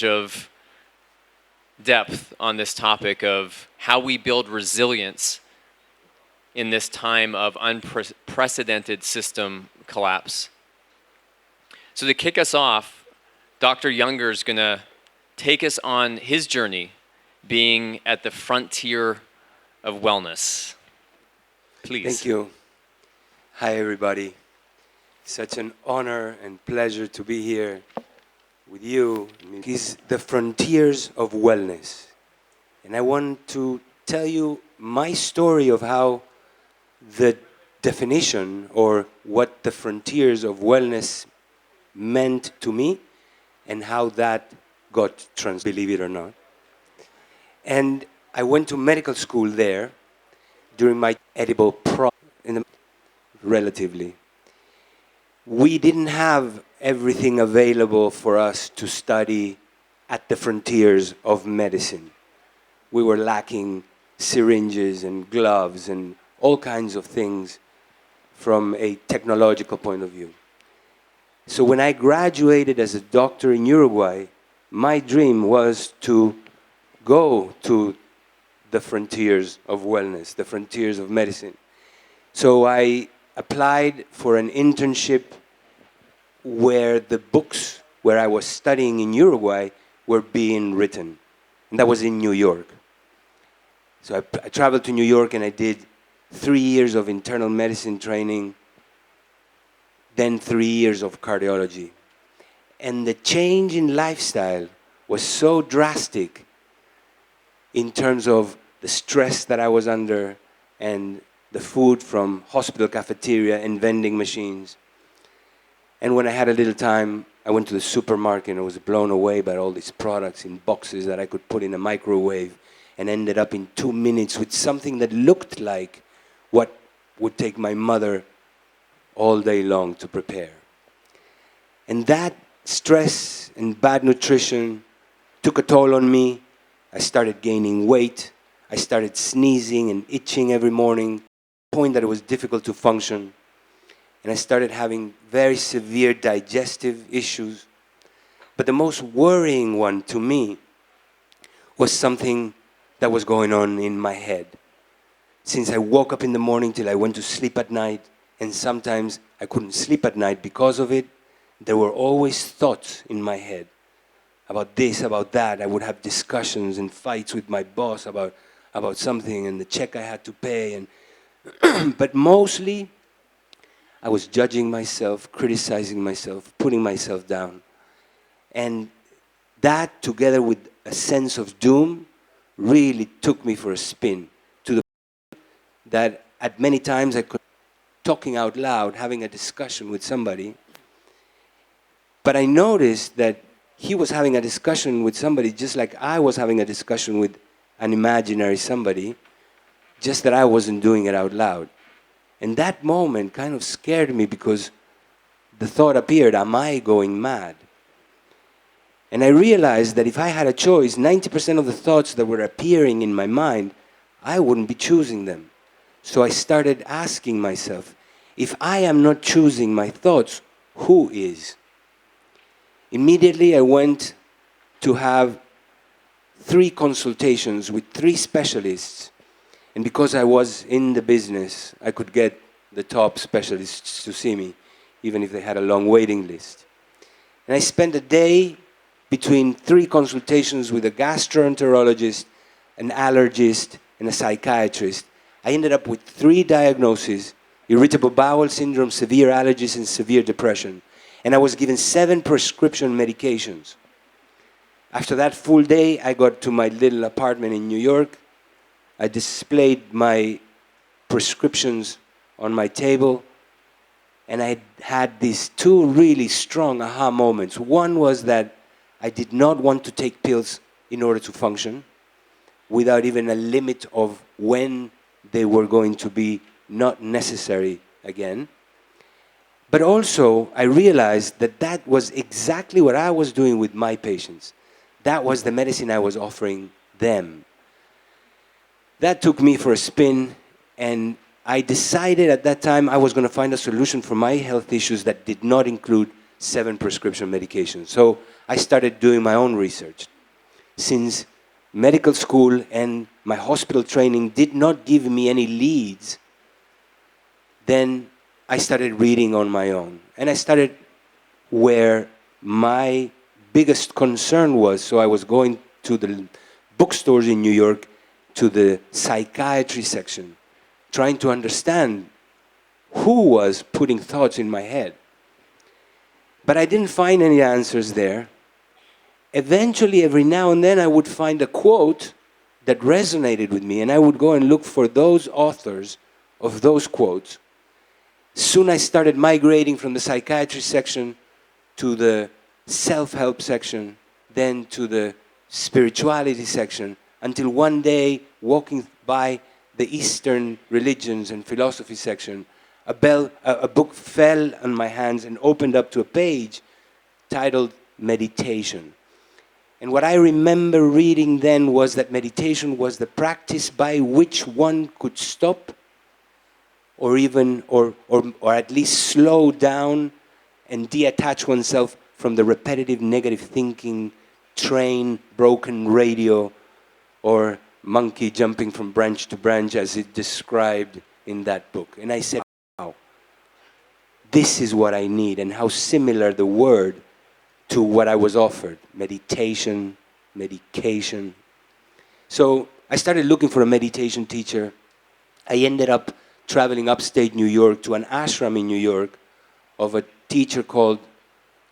of depth on this topic of how we build resilience in this time of unprecedented system collapse. So to kick us off, Dr. Junger is going to take us on his journey being at the frontier of wellness. Please. Thank you. Hi, everybody. Such an honor and pleasure to be here with you. It's the frontiers of wellness. And I want to tell you my story of how the definition or what the frontiers of wellness meant to me and how that got believe it or not. And I went to medical school there during my edible relatively. We didn't have everything available for us to study at the frontiers of medicine. We were lacking syringes and gloves and all kinds of things from a technological point of view. So when I graduated as a doctor in Uruguay, my dream was to go to the frontiers of wellness, the frontiers of medicine. So I applied for an internship where the books where I was studying in Uruguay were being written. And that was in New York. So I traveled to New York and I did 3 years of internal medicine training, then 3 years of cardiology. And the change in lifestyle was so drastic in terms of the stress that I was under and the food from hospital cafeteria and vending machines. And when I had a little time, I went to the supermarket and I was blown away by all these products in boxes that I could put in a microwave and ended up in 2 minutes with something that looked like what would take my mother all day long to prepare. And that stress and bad nutrition took a toll on me. I started gaining weight. I started sneezing and itching every morning, to the point that it was difficult to function. And I started having very severe digestive issues. But the most worrying one to me was something that was going on in my head. Since I woke up in the morning till I went to sleep at night, and sometimes I couldn't sleep at night because of it, there were always thoughts in my head about this, about that. I would have discussions and fights with my boss about something and the check I had to pay. And but mostly, I was judging myself, criticizing myself, putting myself down. And that, together with a sense of doom, really took me for a spin, to the point that at many times I could talking out loud, having a discussion with somebody. But I noticed that he was having a discussion with somebody just like I was having a discussion with an imaginary somebody, just that I wasn't doing it out loud. And that moment kind of scared me because the thought appeared, am I going mad? And I realized that if I had a choice, 90% of the thoughts that were appearing in my mind, I wouldn't be choosing them. So I started asking myself, if I am not choosing my thoughts, who is? Immediately I went to have 3 consultations with 3 specialists. And because I was in the business, I could get the top specialists to see me, even if they had a long waiting list. And I spent a day between 3 consultations with a gastroenterologist, an allergist, and a psychiatrist. I ended up with 3 diagnoses: irritable bowel syndrome, severe allergies, and severe depression. And I was given 7 prescription medications. After that full day, I got to my little apartment in New York. I displayed my prescriptions on my table, and I had these 2 really strong aha moments. One was that I did not want to take pills in order to function, without even a limit of when they were going to be not necessary again. But also, I realized that that was exactly what I was doing with my patients. That was the medicine I was offering them. That took me for a spin, and I decided at that time I was going to find a solution for my health issues that did not include 7 prescription medications. So I started doing my own research. Since medical school and my hospital training did not give me any leads, then I started reading on my own. And I started where my biggest concern was. So I was going to the bookstores in New York, to the psychiatry section, trying to understand who was putting thoughts in my head. But I didn't find any answers there. Eventually, every now and then, I would find a quote that resonated with me, and I would go and look for those authors of those quotes. Soon I started migrating from the psychiatry section to the self-help section, then to the spirituality section, until one day, walking by the Eastern religions and philosophy section, a book fell on my hands and opened up to a page titled Meditation. And what I remember reading then was that meditation was the practice by which one could stop or at least slow down and detach oneself from the repetitive negative thinking, train, broken radio, or monkey jumping from branch to branch as it described in that book. And I said, wow, this is what I need, and how similar the word to what I was offered, meditation, medication. So I started looking for a meditation teacher. I ended up traveling upstate New York to an ashram in New York of a teacher called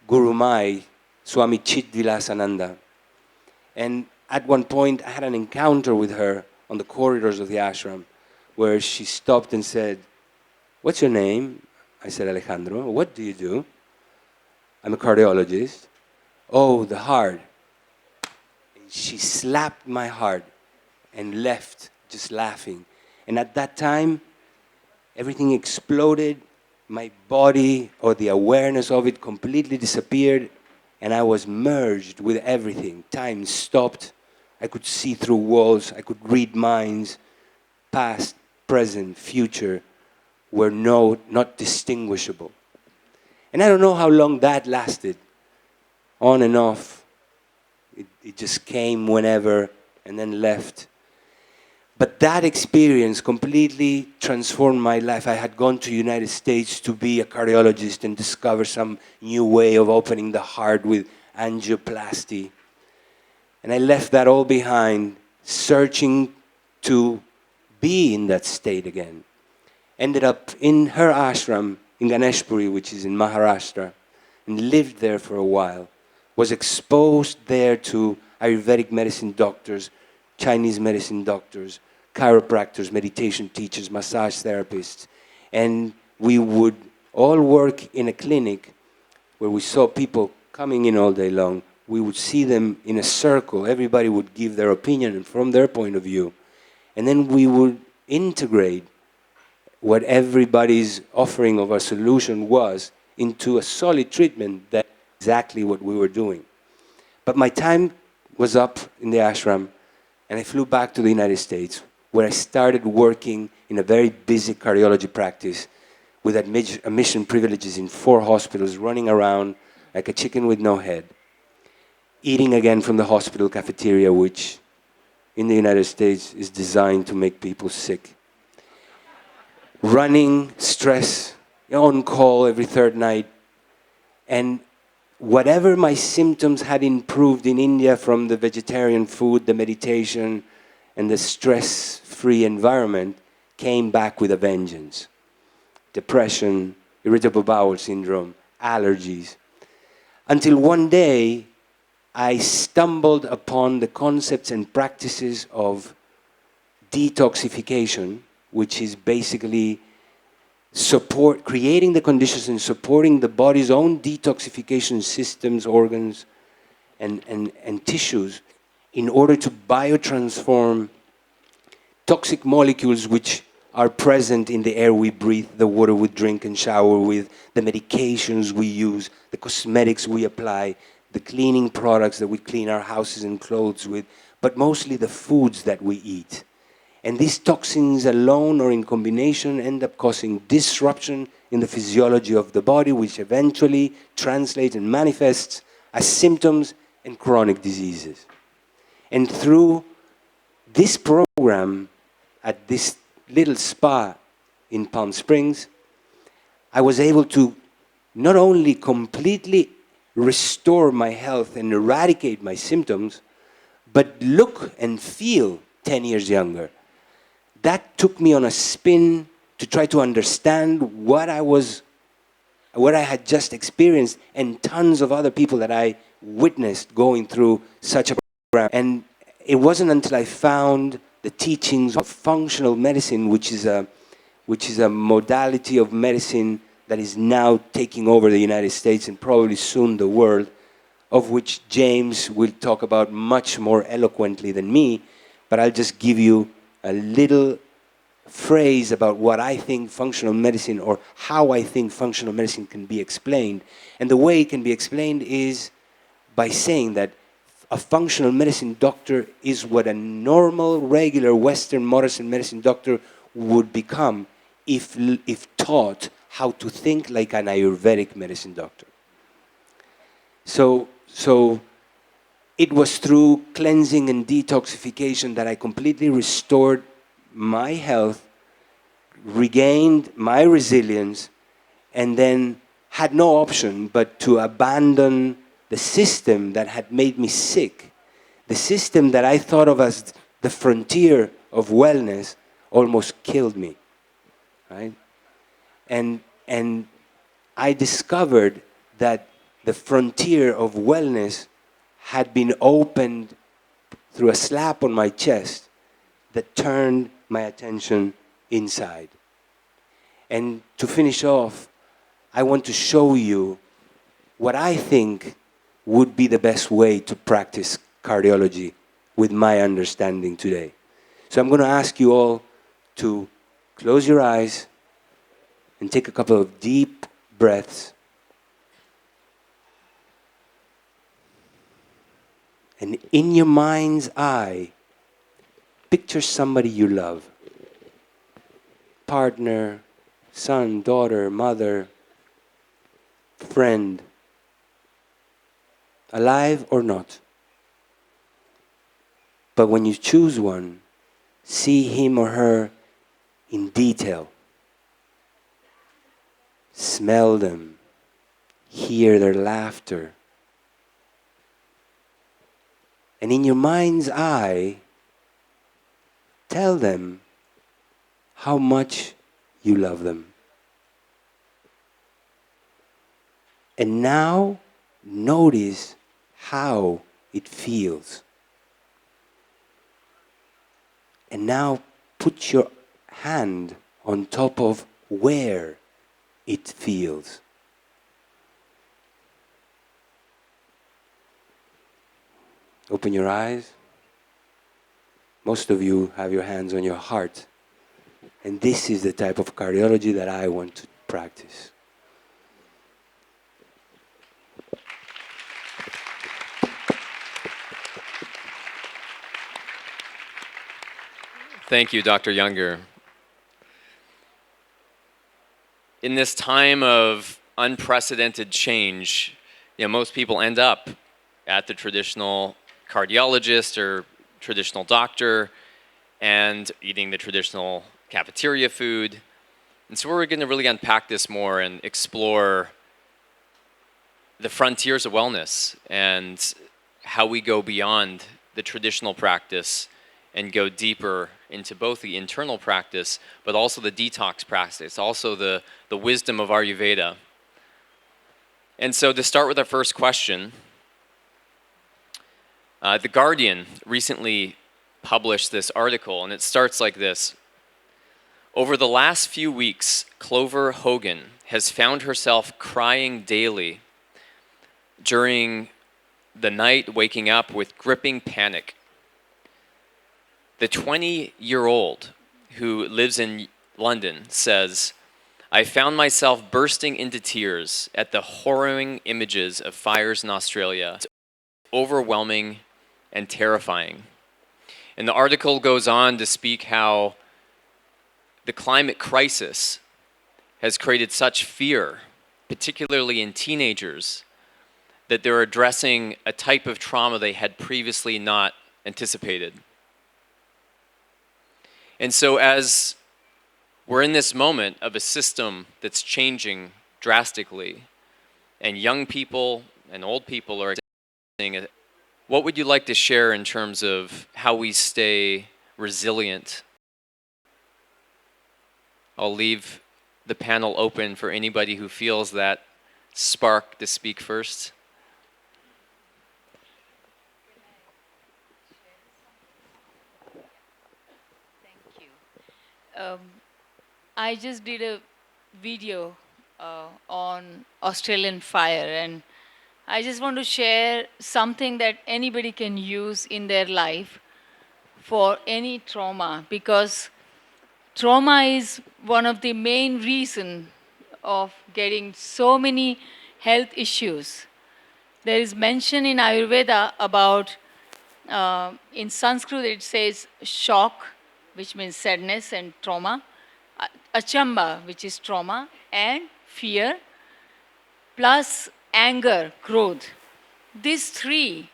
Guru Mai, Swami Chidvilasananda. And at one point, I had an encounter with her on the corridors of the ashram where she stopped and said, "What's your name?" I said, "Alejandro." "What do you do?" "I'm a cardiologist." "Oh, the heart." And she slapped my heart and left just laughing. And at that time, everything exploded. My body, or the awareness of it, completely disappeared, and I was merged with everything. Time stopped. I could see through walls. I could read minds. Past, present, future were not distinguishable. And I don't know how long that lasted. On and off. It just came whenever and then left. But that experience completely transformed my life. I had gone to the United States to be a cardiologist and discover some new way of opening the heart with angioplasty. And I left that all behind, searching to be in that state again. Ended up in her ashram in Ganeshpuri, which is in Maharashtra, and lived there for a while. Was exposed there to Ayurvedic medicine doctors, Chinese medicine doctors, chiropractors, meditation teachers, massage therapists. And we would all work in a clinic where we saw people coming in all day long. We would see them in a circle. Everybody would give their opinion from their point of view. And then we would integrate what everybody's offering of a solution was into a solid treatment. That's exactly what we were doing. But my time was up in the ashram, and I flew back to the United States, where I started working in a very busy cardiology practice with admission privileges in 4 hospitals, running around like a chicken with no head, eating again from the hospital cafeteria, which in the United States is designed to make people sick. Running, stress, on call every 3rd night, and whatever my symptoms had improved in India from the vegetarian food, the meditation, and the stress-free environment came back with a vengeance. Depression, irritable bowel syndrome, allergies. Until one day, I stumbled upon the concepts and practices of detoxification, which is basically creating the conditions and supporting the body's own detoxification systems, organs, and tissues in order to biotransform toxic molecules which are present in the air we breathe, the water we drink and shower with, the medications we use, the cosmetics we apply, the cleaning products that we clean our houses and clothes with, but mostly the foods that we eat. And these toxins alone or in combination end up causing disruption in the physiology of the body, which eventually translates and manifests as symptoms and chronic diseases. And through this program at this little spa in Palm Springs, I was able to not only completely restore my health and eradicate my symptoms, but look and feel 10 years younger. That took me on a spin to try to understand what I had just experienced, and tons of other people that I witnessed going through such a program. And it wasn't until I found the teachings of functional medicine, which is a modality of medicine that is now taking over the United States and probably soon the world, of which James will talk about much more eloquently than me, but I'll just give you a little phrase about what I think functional medicine, or how I think functional medicine can be explained. And the way it can be explained is by saying that a functional medicine doctor is what a normal, regular Western modern medicine doctor would become if taught how to think like an Ayurvedic medicine doctor. So it was through cleansing and detoxification that I completely restored my health, regained my resilience, and then had no option but to abandon the system that had made me sick. The system that I thought of as the frontier of wellness almost killed me, right? And I discovered that the frontier of wellness had been opened through a slap on my chest that turned my attention inside. And to finish off, I want to show you what I think would be the best way to practice cardiology with my understanding today. So I'm going to ask you all to close your eyes and take a couple of deep breaths. And in your mind's eye, picture somebody you love. Partner, son, daughter, mother, friend, alive or not. But when you choose one, see him or her in detail. Smell them, hear their laughter. And in your mind's eye, tell them how much you love them. And now notice how it feels. And now put your hand on top of where it feels. Open your eyes. Most of you have your hands on your heart. And this is the type of cardiology that I want to practice. Thank you, Dr. Junger. In this time of unprecedented change, most people end up at the traditional cardiologist or traditional doctor and eating the traditional cafeteria food. And so we're going to really unpack this more and explore the frontiers of wellness and how we go beyond the traditional practice and go deeper into both the internal practice, but also the detox practice, also the wisdom of Ayurveda. And so to start with our first question, The Guardian recently published this article, and it starts like this. Over the last few weeks, Clover Hogan has found herself crying daily during the night, waking up with gripping panic. The 20-year-old who lives in London says, I found myself bursting into tears at the harrowing images of fires in Australia. It's overwhelming and terrifying. And the article goes on to speak how the climate crisis has created such fear, particularly in teenagers, that they're addressing a type of trauma they had previously not anticipated. And so as we're in this moment of a system that's changing drastically, and young people and old people are seeing it, what would you like to share in terms of how we stay resilient? I'll leave the panel open for anybody who feels that spark to speak first. Thank you. I just did a video on Australian fire, and I just want to share something that anybody can use in their life for any trauma, because trauma is one of the main reasons of getting so many health issues. There is mention in Ayurveda about, in Sanskrit it says shock, which means sadness and trauma, achamba, which is trauma, and fear, plus anger, krodh. These three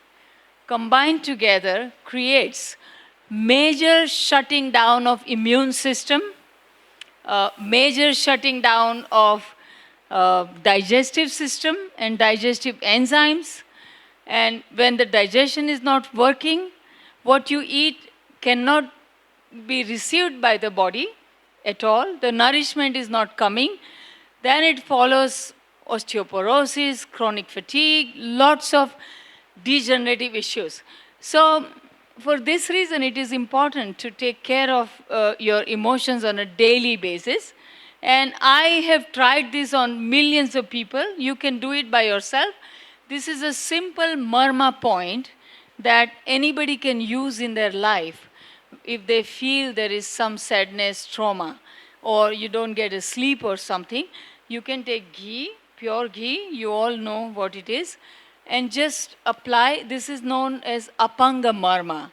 combined together creates major shutting down of immune system, major shutting down of digestive system and digestive enzymes. And when the digestion is not working, what you eat cannot be received by the body at all. The nourishment is not coming. Then it follows osteoporosis, chronic fatigue, lots of degenerative issues. So for this reason, it is important to take care of your emotions on a daily basis. And I have tried this on millions of people. You can do it by yourself. This is a simple marma point that anybody can use in their life if they feel there is some sadness, trauma, or you don't get a sleep or something. You can take ghee, pure ghee, you all know what it is, and just apply. This is known as apanga marma.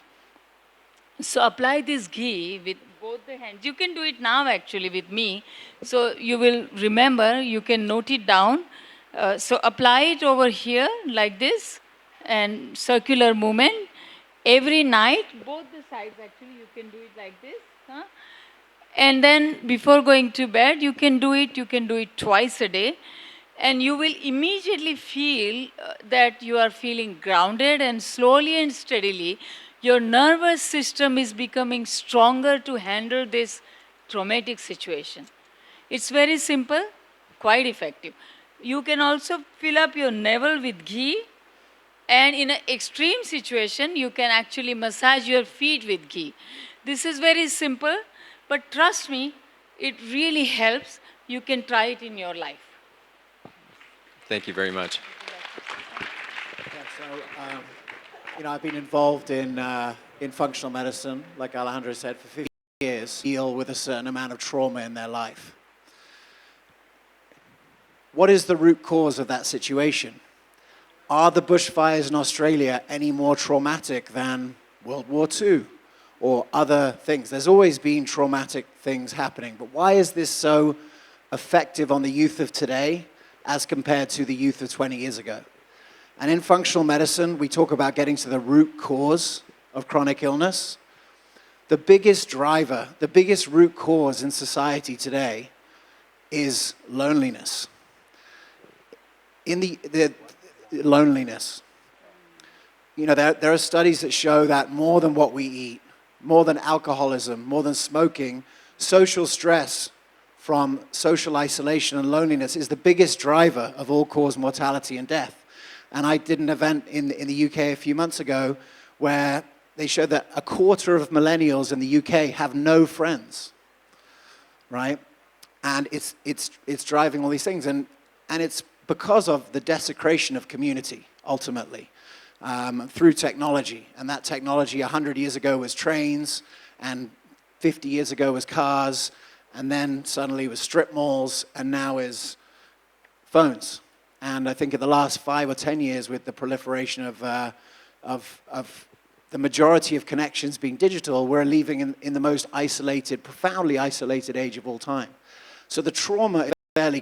So apply this ghee with both the hands. You can do it now actually with me. So you will remember, you can note it down. So apply it over here like this, and circular movement. Every night, both the sides actually, you can do it like this. Huh? And then before going to bed, you can do it twice a day. And you will immediately feel that you are feeling grounded, and slowly and steadily, your nervous system is becoming stronger to handle this traumatic situation. It's very simple, quite effective. You can also fill up your navel with ghee, and in an extreme situation, you can actually massage your feet with ghee. This is very simple, but trust me, it really helps. You can try it in your life. Thank you very much. I've been involved in functional medicine, like Alejandro said, for 50 years, deal with a certain amount of trauma in their life. What is the root cause of that situation? Are the bushfires in Australia any more traumatic than World War II or other things? There's always been traumatic things happening, but why is this so effective on the youth of today as compared to the youth of 20 years ago? And in functional medicine, we talk about getting to the root cause of chronic illness. The biggest driver, the biggest root cause in society today is loneliness. In the loneliness. There are studies that show that more than what we eat, more than alcoholism, more than smoking, social stress from social isolation and loneliness is the biggest driver of all-cause mortality and death. And I did an event in the UK a few months ago where they showed that a quarter of millennials in the UK have no friends, right? And it's driving all these things, and it's because of the desecration of community, ultimately, through technology. And that technology 100 years ago was trains, and 50 years ago was cars, and then suddenly was strip malls, and now is phones. And I think in the last 5 or 10 years, with the proliferation of the majority of connections being digital, we're living in the most isolated, profoundly isolated age of all time. So the trauma is fairly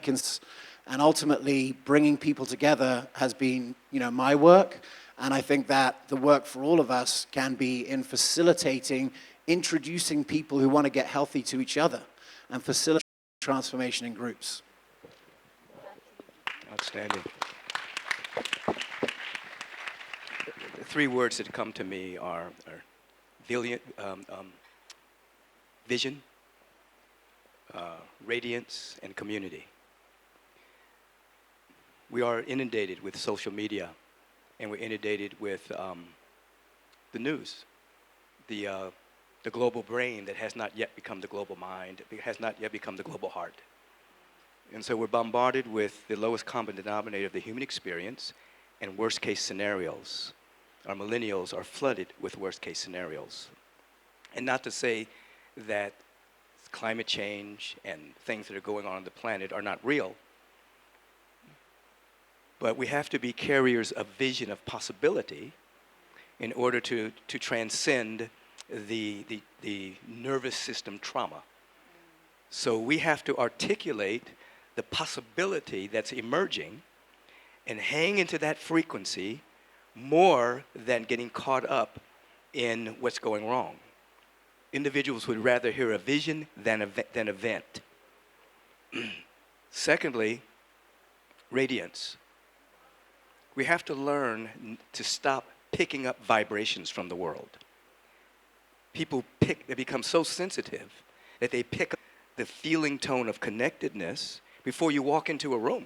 And ultimately, bringing people together has been, my work. And I think that the work for all of us can be in facilitating, introducing people who want to get healthy to each other and facilitate transformation in groups. Outstanding. The three words that come to me are vision, radiance, and community. We are inundated with social media, and we're inundated with the news, the global brain that has not yet become the global mind, it has not yet become the global heart. And so we're bombarded with the lowest common denominator of the human experience and worst case scenarios. Our millennials are flooded with worst case scenarios. And not to say that climate change and things that are going on the planet are not real, but we have to be carriers of vision of possibility in order to transcend the nervous system trauma. So we have to articulate the possibility that's emerging and hang into that frequency more than getting caught up in what's going wrong. Individuals would rather hear a vision than a vent. Secondly, radiance. We have to learn to stop picking up vibrations from the world. People they become so sensitive that they pick up the feeling tone of connectedness before you walk into a room.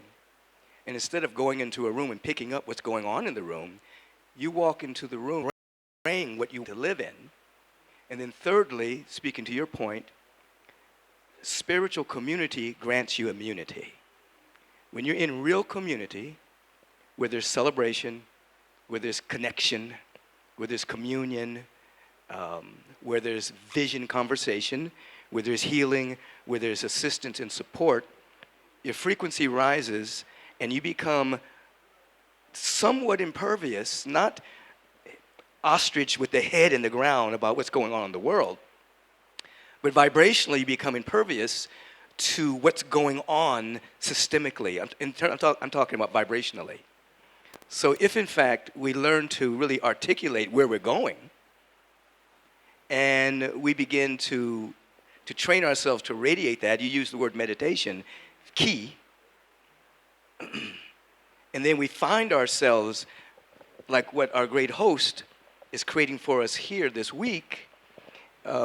And instead of going into a room and picking up what's going on in the room, you walk into the room praying what you want to live in. And then thirdly, speaking to your point, spiritual community grants you immunity. When you're in real community, where there's celebration, where there's connection, where there's communion, where there's vision conversation, where there's healing, where there's assistance and support, your frequency rises and you become somewhat impervious, not ostrich with the head in the ground about what's going on in the world, but vibrationally you become impervious to what's going on systemically. I'm talking about vibrationally. So if in fact we learn to really articulate where we're going and we begin to train ourselves to radiate that, you use the word meditation, key, and then we find ourselves like what our great host is creating for us here this week,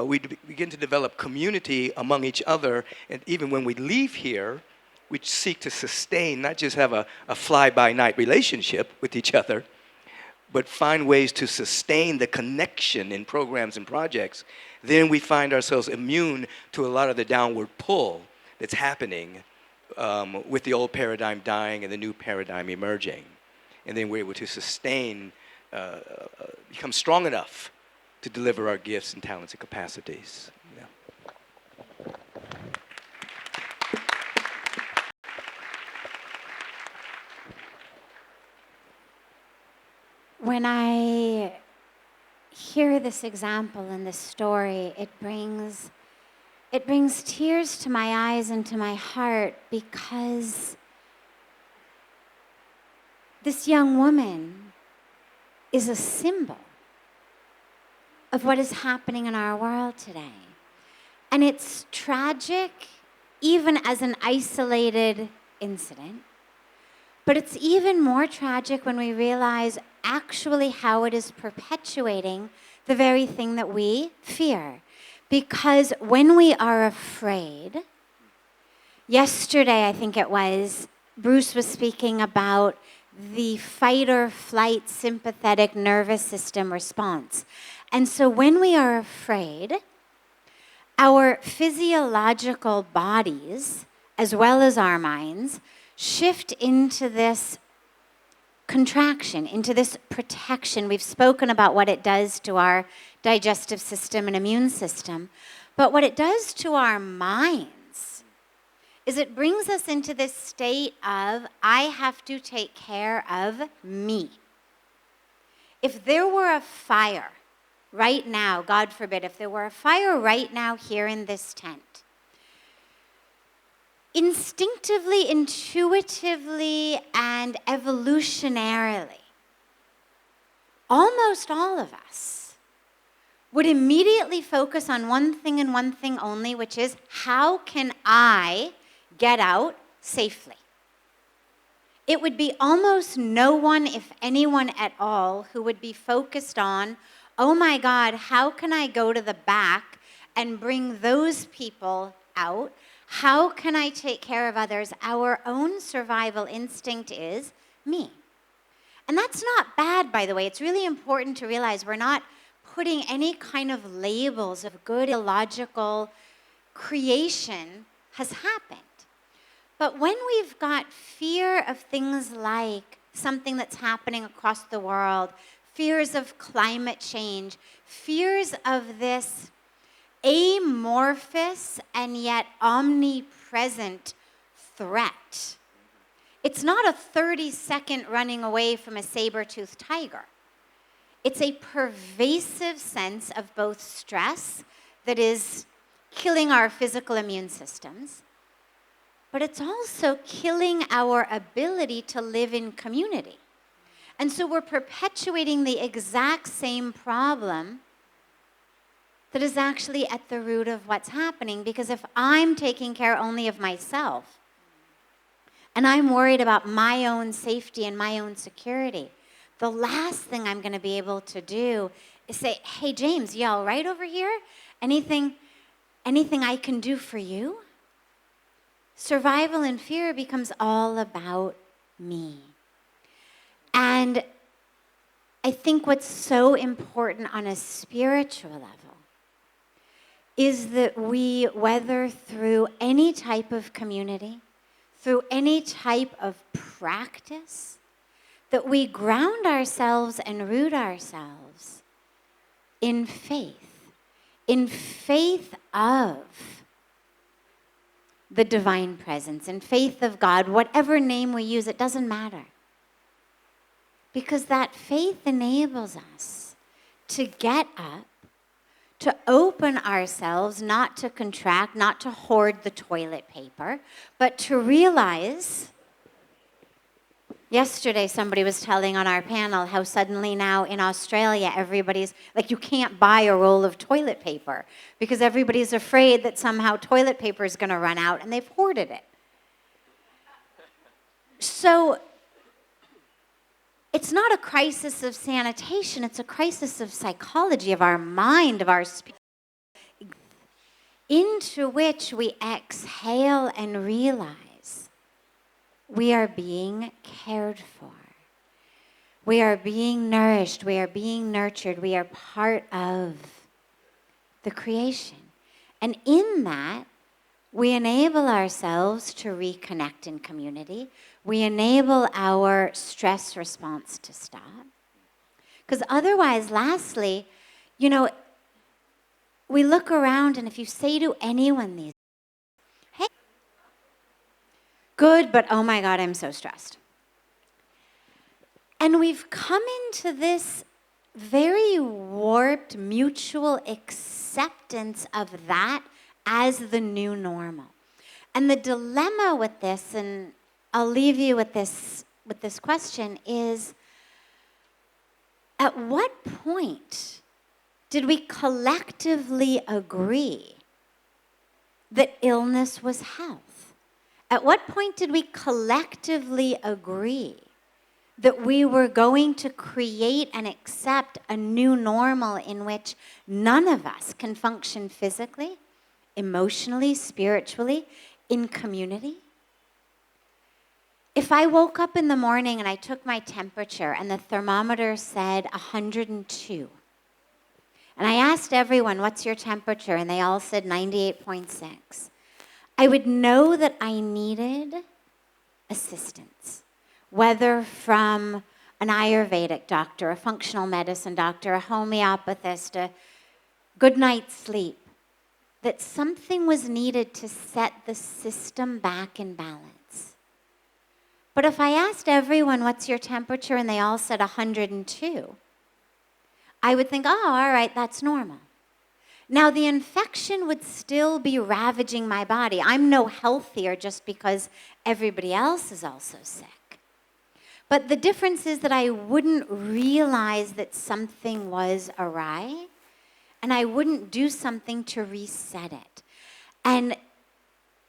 we begin to develop community among each other, and even when we leave here, we seek to sustain, not just have a fly-by-night relationship with each other, but find ways to sustain the connection in programs and projects. Then we find ourselves immune to a lot of the downward pull that's happening with the old paradigm dying and the new paradigm emerging. And then we're able to sustain, become strong enough to deliver our gifts and talents and capacities. Yeah. When I hear this example and this story, it brings tears to my eyes and to my heart, because this young woman is a symbol of what is happening in our world today. And it's tragic, even as an isolated incident. But it's even more tragic when we realize actually how it is perpetuating the very thing that we fear. Because when we are afraid, yesterday I think it was, Bruce was speaking about the fight or flight sympathetic nervous system response. And so when we are afraid, our physiological bodies, as well as our minds, shift into this contraction, into this protection. We've spoken about what it does to our digestive system and immune system. But what it does to our minds is it brings us into this state of, I have to take care of me. If there were a fire right now, God forbid, if there were a fire right now here in this tent, instinctively, intuitively, and evolutionarily, almost all of us would immediately focus on one thing and one thing only, which is, how can I get out safely? It would be almost no one, if anyone at all, who would be focused on, oh my God, how can I go to the back and bring those people out? How can I take care of others? Our own survival instinct is me. And that's not bad, by the way. It's really important to realize we're not putting any kind of labels of good illogical creation has happened. But when we've got fear of things like something that's happening across the world, fears of climate change, fears of this amorphous and yet omnipresent threat, it's not a 30-second running away from a saber-toothed tiger. It's a pervasive sense of both stress that is killing our physical immune systems, but it's also killing our ability to live in community. And so we're perpetuating the exact same problem that is actually at the root of what's happening, because if I'm taking care only of myself, and I'm worried about my own safety and my own security, the last thing I'm going to be able to do is say, hey, James, you all right over here? Anything I can do for you? Survival and fear becomes all about me. And I think what's so important on a spiritual level is that we weather through any type of community, through any type of practice, that we ground ourselves and root ourselves in faith of the divine presence, in faith of God, whatever name we use, it doesn't matter. Because that faith enables us to get up, to open ourselves, not to contract, not to hoard the toilet paper, but to realize. Yesterday, somebody was telling on our panel how suddenly now in Australia, everybody's, like, you can't buy a roll of toilet paper because everybody's afraid that somehow toilet paper is going to run out, and they've hoarded it. So it's not a crisis of sanitation, it's a crisis of psychology, of our mind, of our spirit, into which we exhale and realize we are being cared for. We are being nourished. We are being nurtured. We are part of the creation. And in that, we enable ourselves to reconnect in community. We enable our stress response to stop. Because otherwise, lastly, we look around, and if you say to anyone these, hey, good, but oh my God, I'm so stressed. And we've come into this very warped mutual acceptance of that as the new normal. And the dilemma with this, and I'll leave you with this question, is at what point did we collectively agree that illness was health? At what point did we collectively agree that we were going to create and accept a new normal in which none of us can function physically, emotionally, spiritually, in community? If I woke up in the morning and I took my temperature and the thermometer said 102, and I asked everyone, what's your temperature? And they all said 98.6. I would know that I needed assistance, whether from an Ayurvedic doctor, a functional medicine doctor, a homeopathist, a good night's sleep, that something was needed to set the system back in balance. But if I asked everyone, what's your temperature, and they all said 102, I would think, oh, all right, that's normal. Now, the infection would still be ravaging my body. I'm no healthier just because everybody else is also sick. But the difference is that I wouldn't realize that something was awry, and I wouldn't do something to reset it. And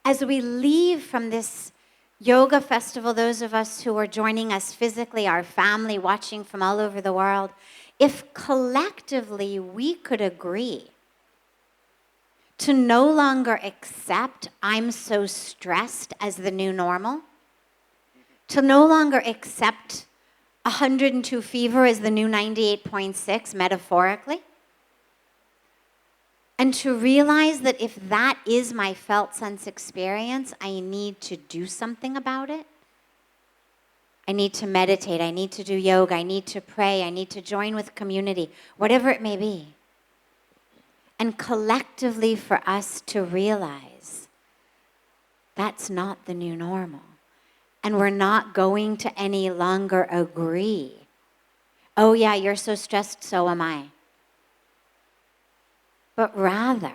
as we leave from this yoga festival, those of us who are joining us physically, our family watching from all over the world, if collectively we could agree to no longer accept I'm so stressed as the new normal, to no longer accept 102 fever as the new 98.6 metaphorically, and to realize that if that is my felt sense experience, I need to do something about it. I need to meditate, I need to do yoga, I need to pray, I need to join with community, whatever it may be. And collectively for us to realize that's not the new normal. And we're not going to any longer agree. Oh yeah, you're so stressed, so am I. But rather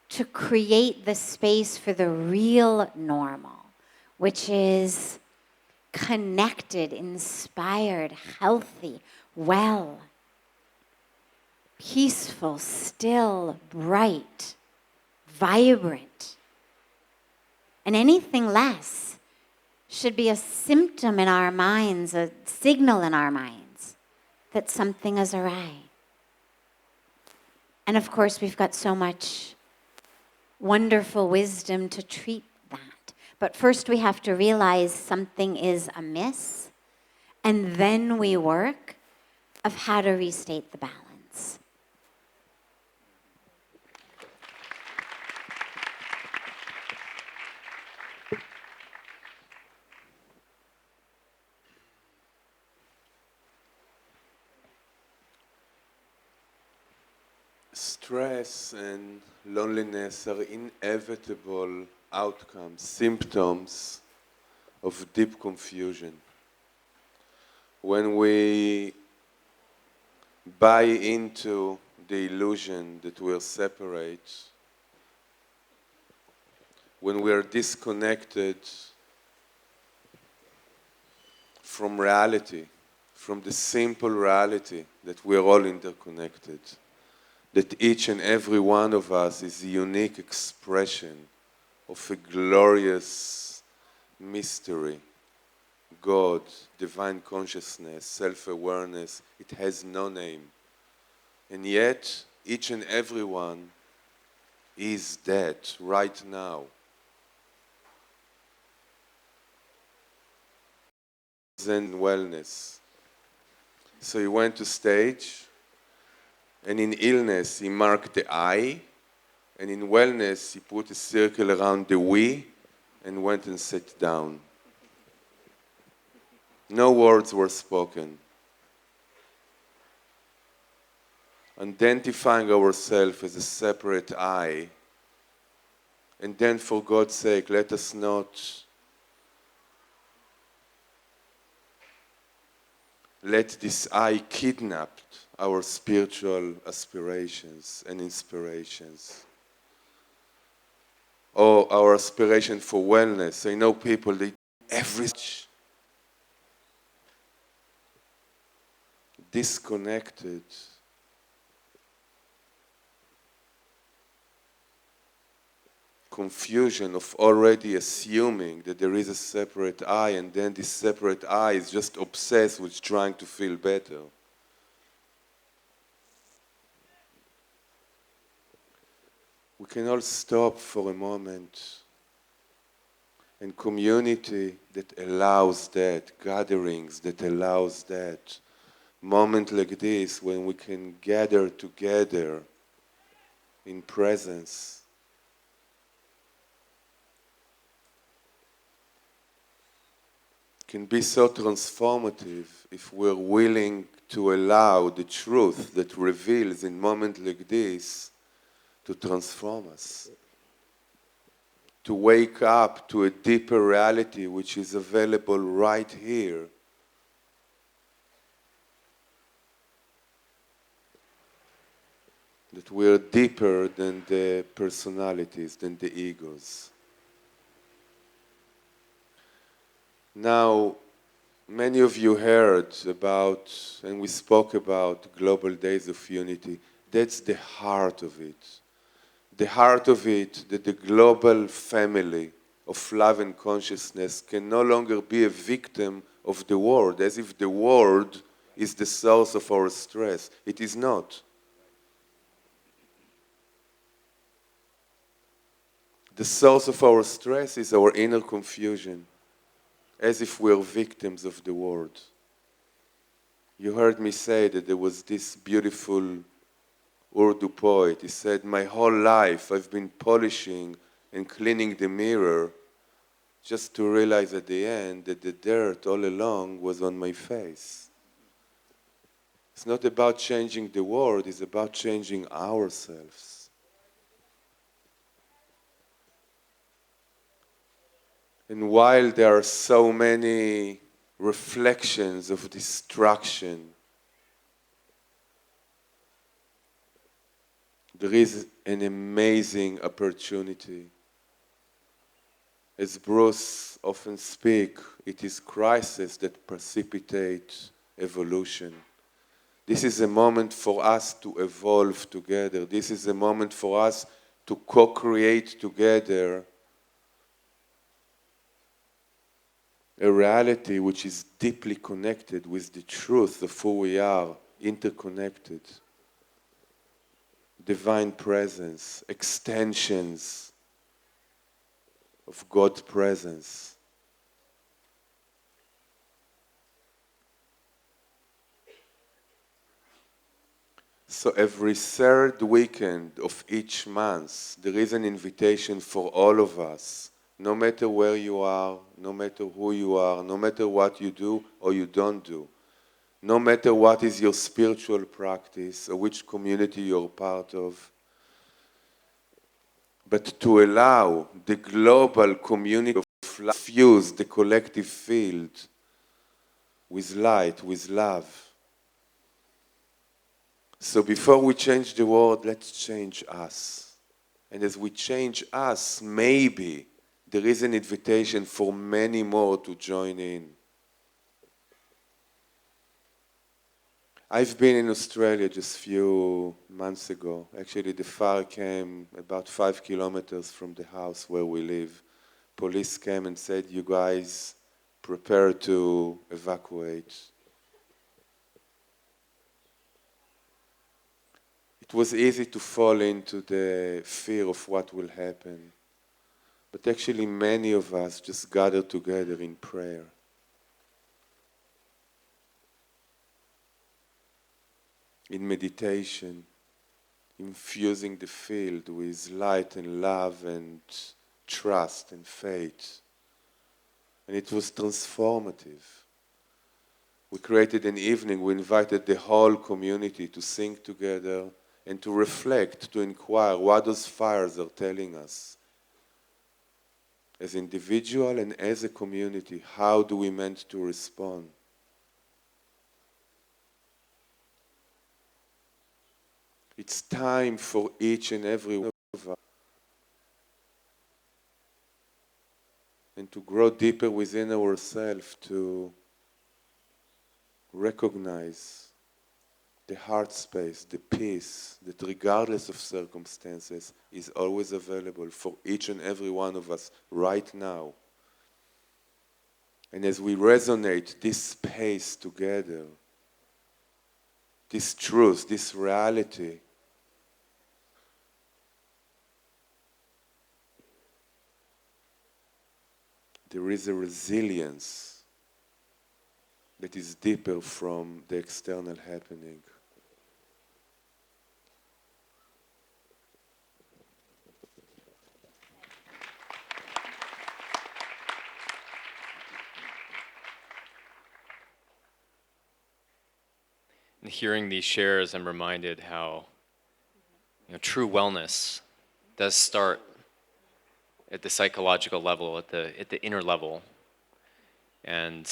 to create the space for the real normal, which is connected, inspired, healthy, well, peaceful, still, bright, vibrant. And anything less should be a symptom in our minds, a signal in our minds that something is awry. And of course, we've got so much wonderful wisdom to treat that. But first we have to realize something is amiss, and then we work of how to restate the balance. Stress and loneliness are inevitable outcomes, symptoms of deep confusion. When we buy into the illusion that we are separate, when we are disconnected from reality, from the simple reality that we are all interconnected, that each and every one of us is a unique expression of a glorious mystery, God, divine consciousness, self-awareness. It has no name. And yet, each and every one is dead right now. Zen wellness. So he went to stage, and in illness, he marked the I, and in wellness, he put a circle around the we, and went and sat down. No words were spoken. Identifying ourselves as a separate I, and then for God's sake, let us not let this I kidnap our spiritual aspirations and inspirations, or our aspiration for wellness. I know people, they every disconnected, confusion of already assuming that there is a separate I, and then this separate I is just obsessed with trying to feel better. We can all stop for a moment, and community that allows that, gatherings that allows that, moment like this when we can gather together in presence. Can be so transformative if we're willing to allow the truth that reveals in moments like this to transform us, to wake up to a deeper reality which is available right here. that we're deeper than the personalities, than the egos. Now, many of you heard about, and we spoke about, Global Days of Unity. That's the heart of it. The heart of it, that the global family of love and consciousness can no longer be a victim of the world, as if the world is the source of our stress. It is not. The source of our stress is our inner confusion, as if we're victims of the world. You heard me say that there was this beautiful Urdu poet. He said, my whole life I've been polishing and cleaning the mirror just to realize at the end that the dirt all along was on my face. It's not about changing the world, it's about changing ourselves. And while there are so many reflections of destruction, there is an amazing opportunity. As Bruce often speaks, it is crisis that precipitate evolution. This is a moment for us to evolve together. This is a moment for us to co-create together a reality which is deeply connected with the truth of who we are, interconnected. Divine presence, extensions of God's presence. So every third weekend of each month, there is an invitation for all of us, no matter where you are, no matter who you are, no matter what you do or you don't do, no matter what is your spiritual practice or which community you're part of, but to allow the global community of life fuse the collective field with light, with love. So before we change the world, let's change us. And as we change us, maybe there is an invitation for many more to join in. I've been in Australia just a few months ago. Actually, the fire came about 5 kilometers from the house where we live. Police came and said, you guys prepare to evacuate. It was easy to fall into the fear of what will happen. But actually, many of us just gathered together in prayer. In meditation, infusing the field with light and love and trust and faith. And it was transformative. We created an evening, we invited the whole community to sing together and to reflect, to inquire what those fires are telling us. As individual and as a community, how do we meant to respond? It's time for each and every one of us and to grow deeper within ourselves, to recognize the heart space, the peace that regardless of circumstances is always available for each and every one of us right now. And as we resonate this space together, this truth, this reality, there is a resilience that is deeper from the external happening. And hearing these shares, I'm reminded how true wellness does start at the psychological level, at the inner level. And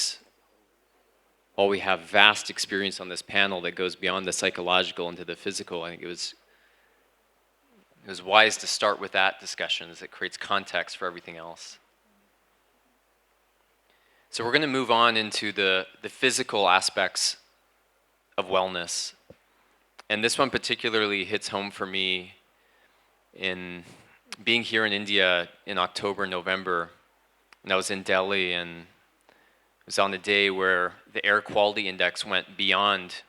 while we have vast experience on this panel that goes beyond the psychological into the physical, I think it was it was wise to start with that discussion as it creates context for everything else. So we're going to move on into the physical aspects of wellness. And this one particularly hits home for me in being here in India in October, November. And I was in Delhi, and it was on a day where the air quality index went beyond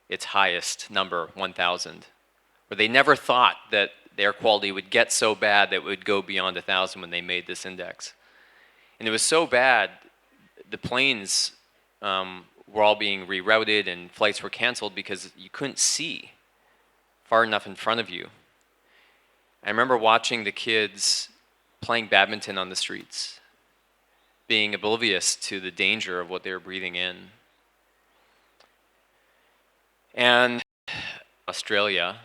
its highest number, 1,000. Where they never thought that the air quality would get so bad that it would go beyond 1,000 when they made this index. And it was so bad, the planes were all being rerouted and flights were canceled because you couldn't see far enough in front of you. I remember watching the kids playing badminton on the streets, being oblivious to the danger of what they were breathing in. And Australia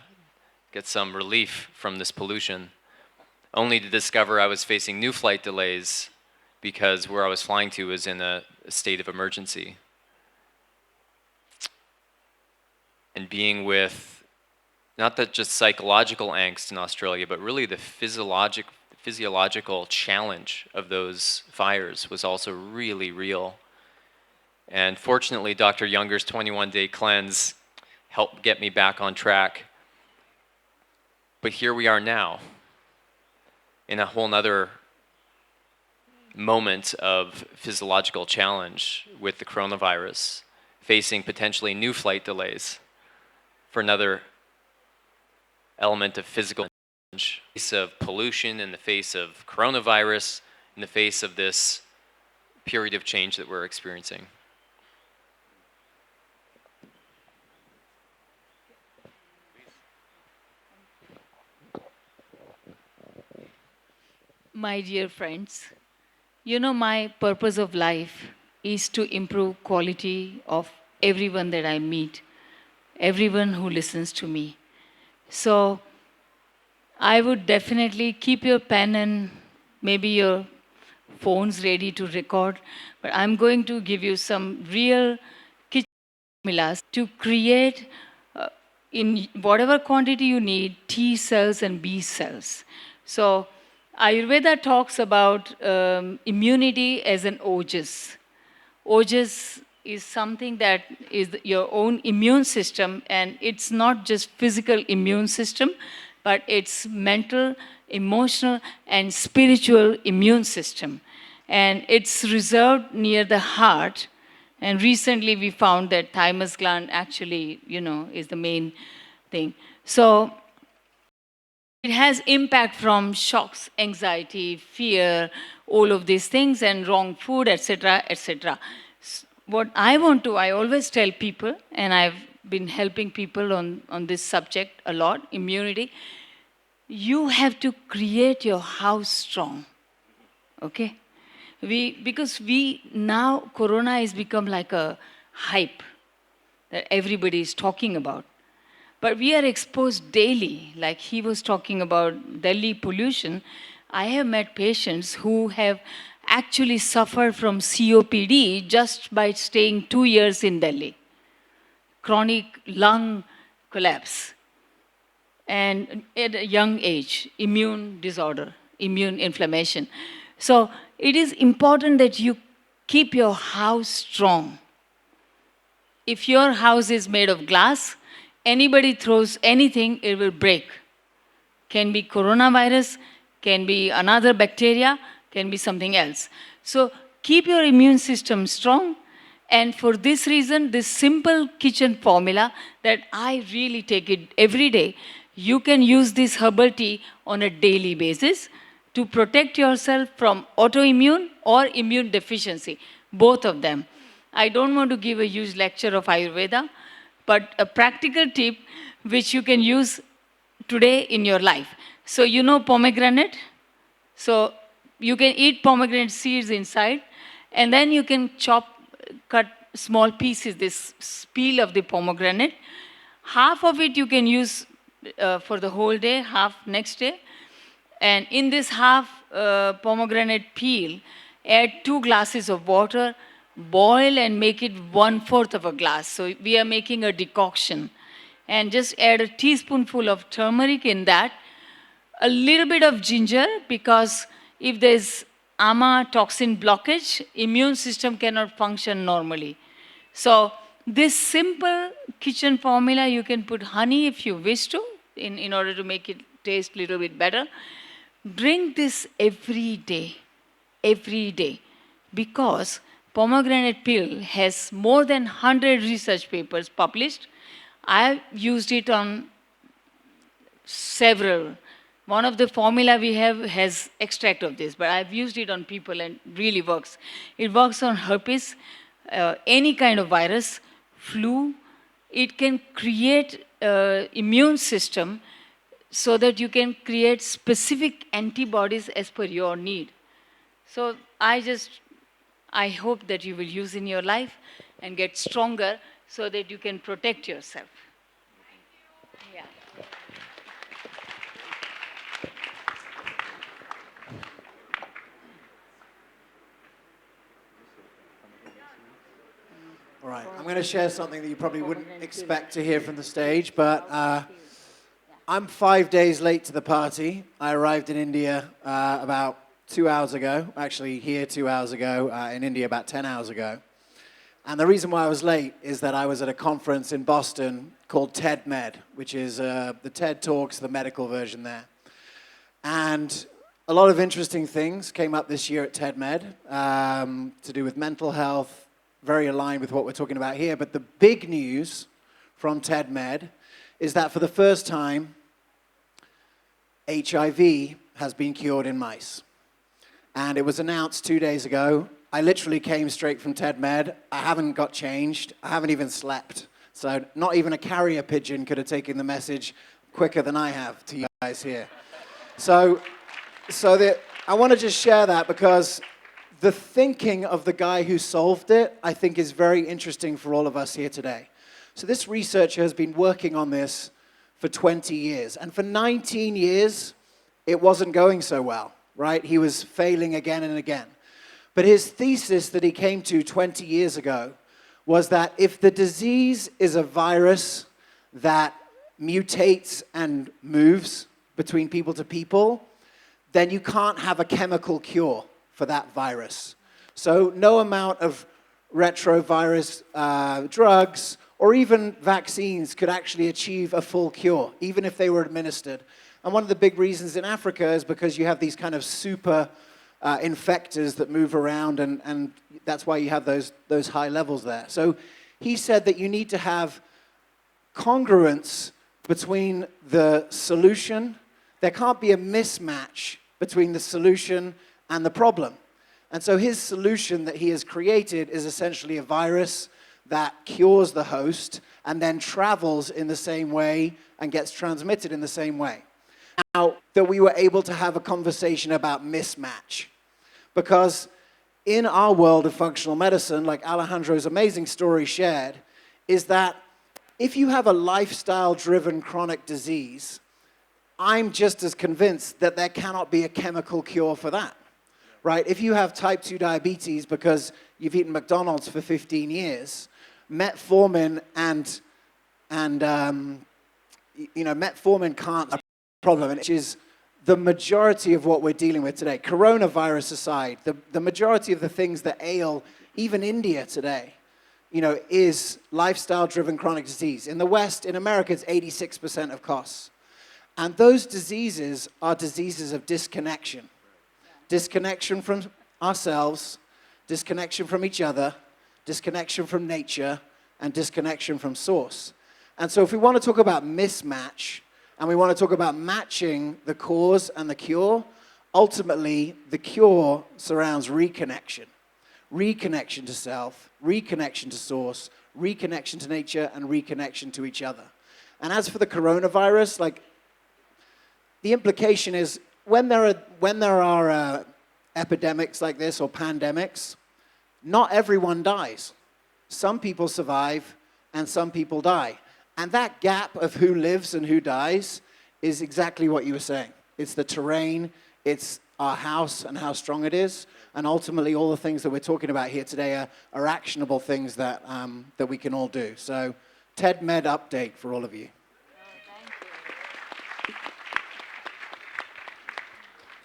get some relief from this pollution, only to discover I was facing new flight delays because where I was flying to was in a state of emergency. And being with not that just psychological angst in Australia, but really the physiological challenge of those fires was also really real. And fortunately, Dr. Junger's 21-day cleanse helped get me back on track. But here we are now, in a whole nother moment of physiological challenge with the coronavirus, facing potentially new flight delays for another element of physical challenge. In the face of pollution, in the face of coronavirus, in the face of this period of change that we're experiencing. My dear friends, you know, my purpose of life is to improve quality of everyone that I meet, everyone who listens to me. So I would definitely keep your pen and maybe your phones ready to record, but I'm going to give you some real kitchen formulas to create in whatever quantity you need, T cells and B cells. So Ayurveda talks about immunity as an ojas. Ojas is something that is your own immune system, and it's not just physical immune system, but it's mental, emotional, and spiritual immune system. And it's reserved near the heart. And recently we found that thymus gland actually, you know, is the main thing. So it has impact from shocks, anxiety, fear, all of these things, and wrong food, etc., etc. What I always tell people, and I've been helping people on this subject a lot, immunity, you have to create your house strong, okay? Because now, Corona has become like a hype that everybody is talking about. But we are exposed daily, like he was talking about Delhi pollution. I have met patients who have actually suffered from COPD just by staying 2 years in Delhi. Chronic lung collapse. And at a young age, immune disorder, immune inflammation. So it is important that you keep your house strong. If your house is made of glass, anybody throws anything, it will break. Can be coronavirus, can be another bacteria, can be something else. So keep your immune system strong. And for this reason, this simple kitchen formula that I really take it every day, you can use this herbal tea on a daily basis to protect yourself from autoimmune or immune deficiency, both of them. I don't want to give a huge lecture of Ayurveda, but a practical tip which you can use today in your life. So you know pomegranate? So you can eat pomegranate seeds inside, and then you can cut small pieces, this peel of the pomegranate. Half of it you can use for the whole day, half next day. And in this half pomegranate peel, add 2 glasses of water, boil and make it 1/4 of a glass. So we are making a decoction. And just add a teaspoonful of turmeric in that, a little bit of ginger, because if there's AMA toxin blockage, immune system cannot function normally. So this simple kitchen formula, you can put honey if you wish to, in order to make it taste a little bit better. Drink this every day, because pomegranate peel has more than 100 research papers published. I've used it on several. One of the formula we have has extract of this, but I've used it on people and really works. It works on herpes, any kind of virus, flu. It can create immune system so that you can create specific antibodies as per your need. So I hope that you will use in your life and get stronger so that you can protect yourself. Yeah. All right, I'm going to share something that you probably wouldn't expect to hear from the stage, but I'm 5 days late to the party. I arrived in India about 2 hours ago, actually here 2 hours ago, in India about 10 hours ago. And the reason why I was late is that I was at a conference in Boston called TED Med, which is the TED Talks, the medical version there. And a lot of interesting things came up this year at TED Med to do with mental health, very aligned with what we're talking about here. But the big news from TED Med is that for the first time, HIV has been cured in mice. And it was announced 2 days ago. I literally came straight from TED Med. I haven't got changed. I haven't even slept. So not even a carrier pigeon could have taken the message quicker than I have to you guys here. So I want to just share that because the thinking of the guy who solved it, I think, is very interesting for all of us here today. So this researcher has been working on this for 20 years. And for 19 years, it wasn't going so well, right? He was failing again and again. But his thesis that he came to 20 years ago was that if the disease is a virus that mutates and moves between people to people, then you can't have a chemical cure for that virus. So no amount of retrovirus drugs or even vaccines could actually achieve a full cure, even if they were administered. And one of the big reasons in Africa is because you have these kind of super infectors that move around, and that's why you have those high levels there. So he said that you need to have congruence between the solution. There can't be a mismatch between the solution and the problem. And so his solution that he has created is essentially a virus that cures the host and then travels in the same way and gets transmitted in the same way. Now, that we were able to have a conversation about mismatch. Because in our world of functional medicine, like Alejandro's amazing story shared, is that if you have a lifestyle-driven chronic disease, I'm just as convinced that there cannot be a chemical cure for that, right? If you have type 2 diabetes because you've eaten McDonald's for 15 years, metformin metformin can't be a problem, which is the majority of what we're dealing with today. Coronavirus aside, the majority of the things that ail even India today, is lifestyle-driven chronic disease. In the West, in America, it's 86% of costs. And those diseases are diseases of disconnection. Disconnection from ourselves, disconnection from each other, disconnection from nature, and disconnection from source. And so if we want to talk about mismatch, and we want to talk about matching the cause and the cure, ultimately the cure surrounds reconnection. Reconnection to self, reconnection to source, reconnection to nature, and reconnection to each other. And as for the coronavirus, the implication is when there are epidemics like this or pandemics, not everyone dies. Some people survive and some people die. And that gap of who lives and who dies is exactly what you were saying. It's the terrain, it's our house and how strong it is, and ultimately all the things that we're talking about here today are actionable things that we can all do. So TED Med update for all of you.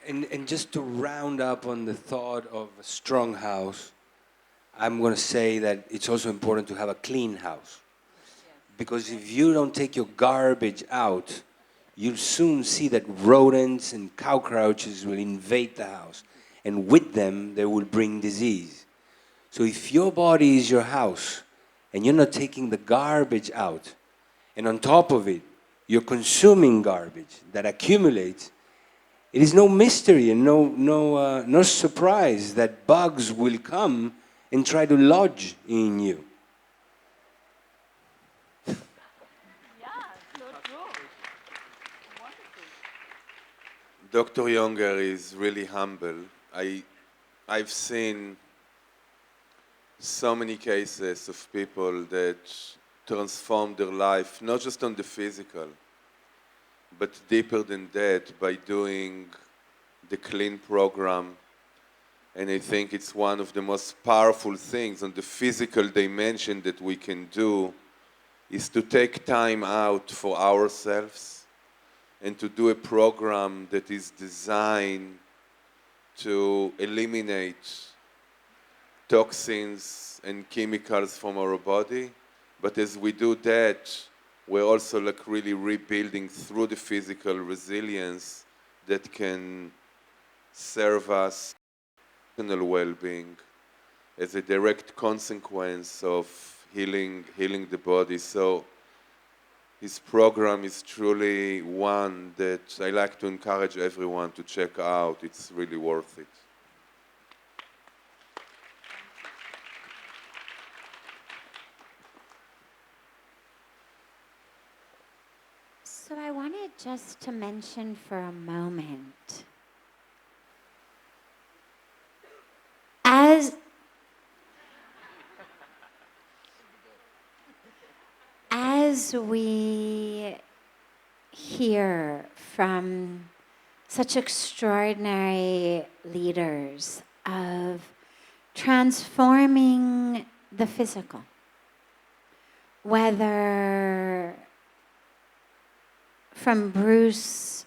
And just to round up on the thought of a strong house, I'm going to say that it's also important to have a clean house. Because if you don't take your garbage out, you'll soon see that rodents and cockroaches will invade the house. And with them, they will bring disease. So if your body is your house, and you're not taking the garbage out, and on top of it, you're consuming garbage that accumulates, it is no mystery and no surprise that bugs will come and try to lodge in you. Yeah, so true. Wonderful. Dr. Junger is really humble. I've seen so many cases of people that transform their life, not just on the physical, but deeper than that by doing the clean program. And I think it's one of the most powerful things on the physical dimension that we can do is to take time out for ourselves and to do a program that is designed to eliminate toxins and chemicals from our body. But as we do that, we're also like really rebuilding through the physical resilience that can serve us emotional well-being as a direct consequence of healing the body. So his program is truly one that I like to encourage everyone to check out. It's really worth it. So I wanted just to mention for a moment, as we hear from such extraordinary leaders of transforming the physical, whether from Bruce,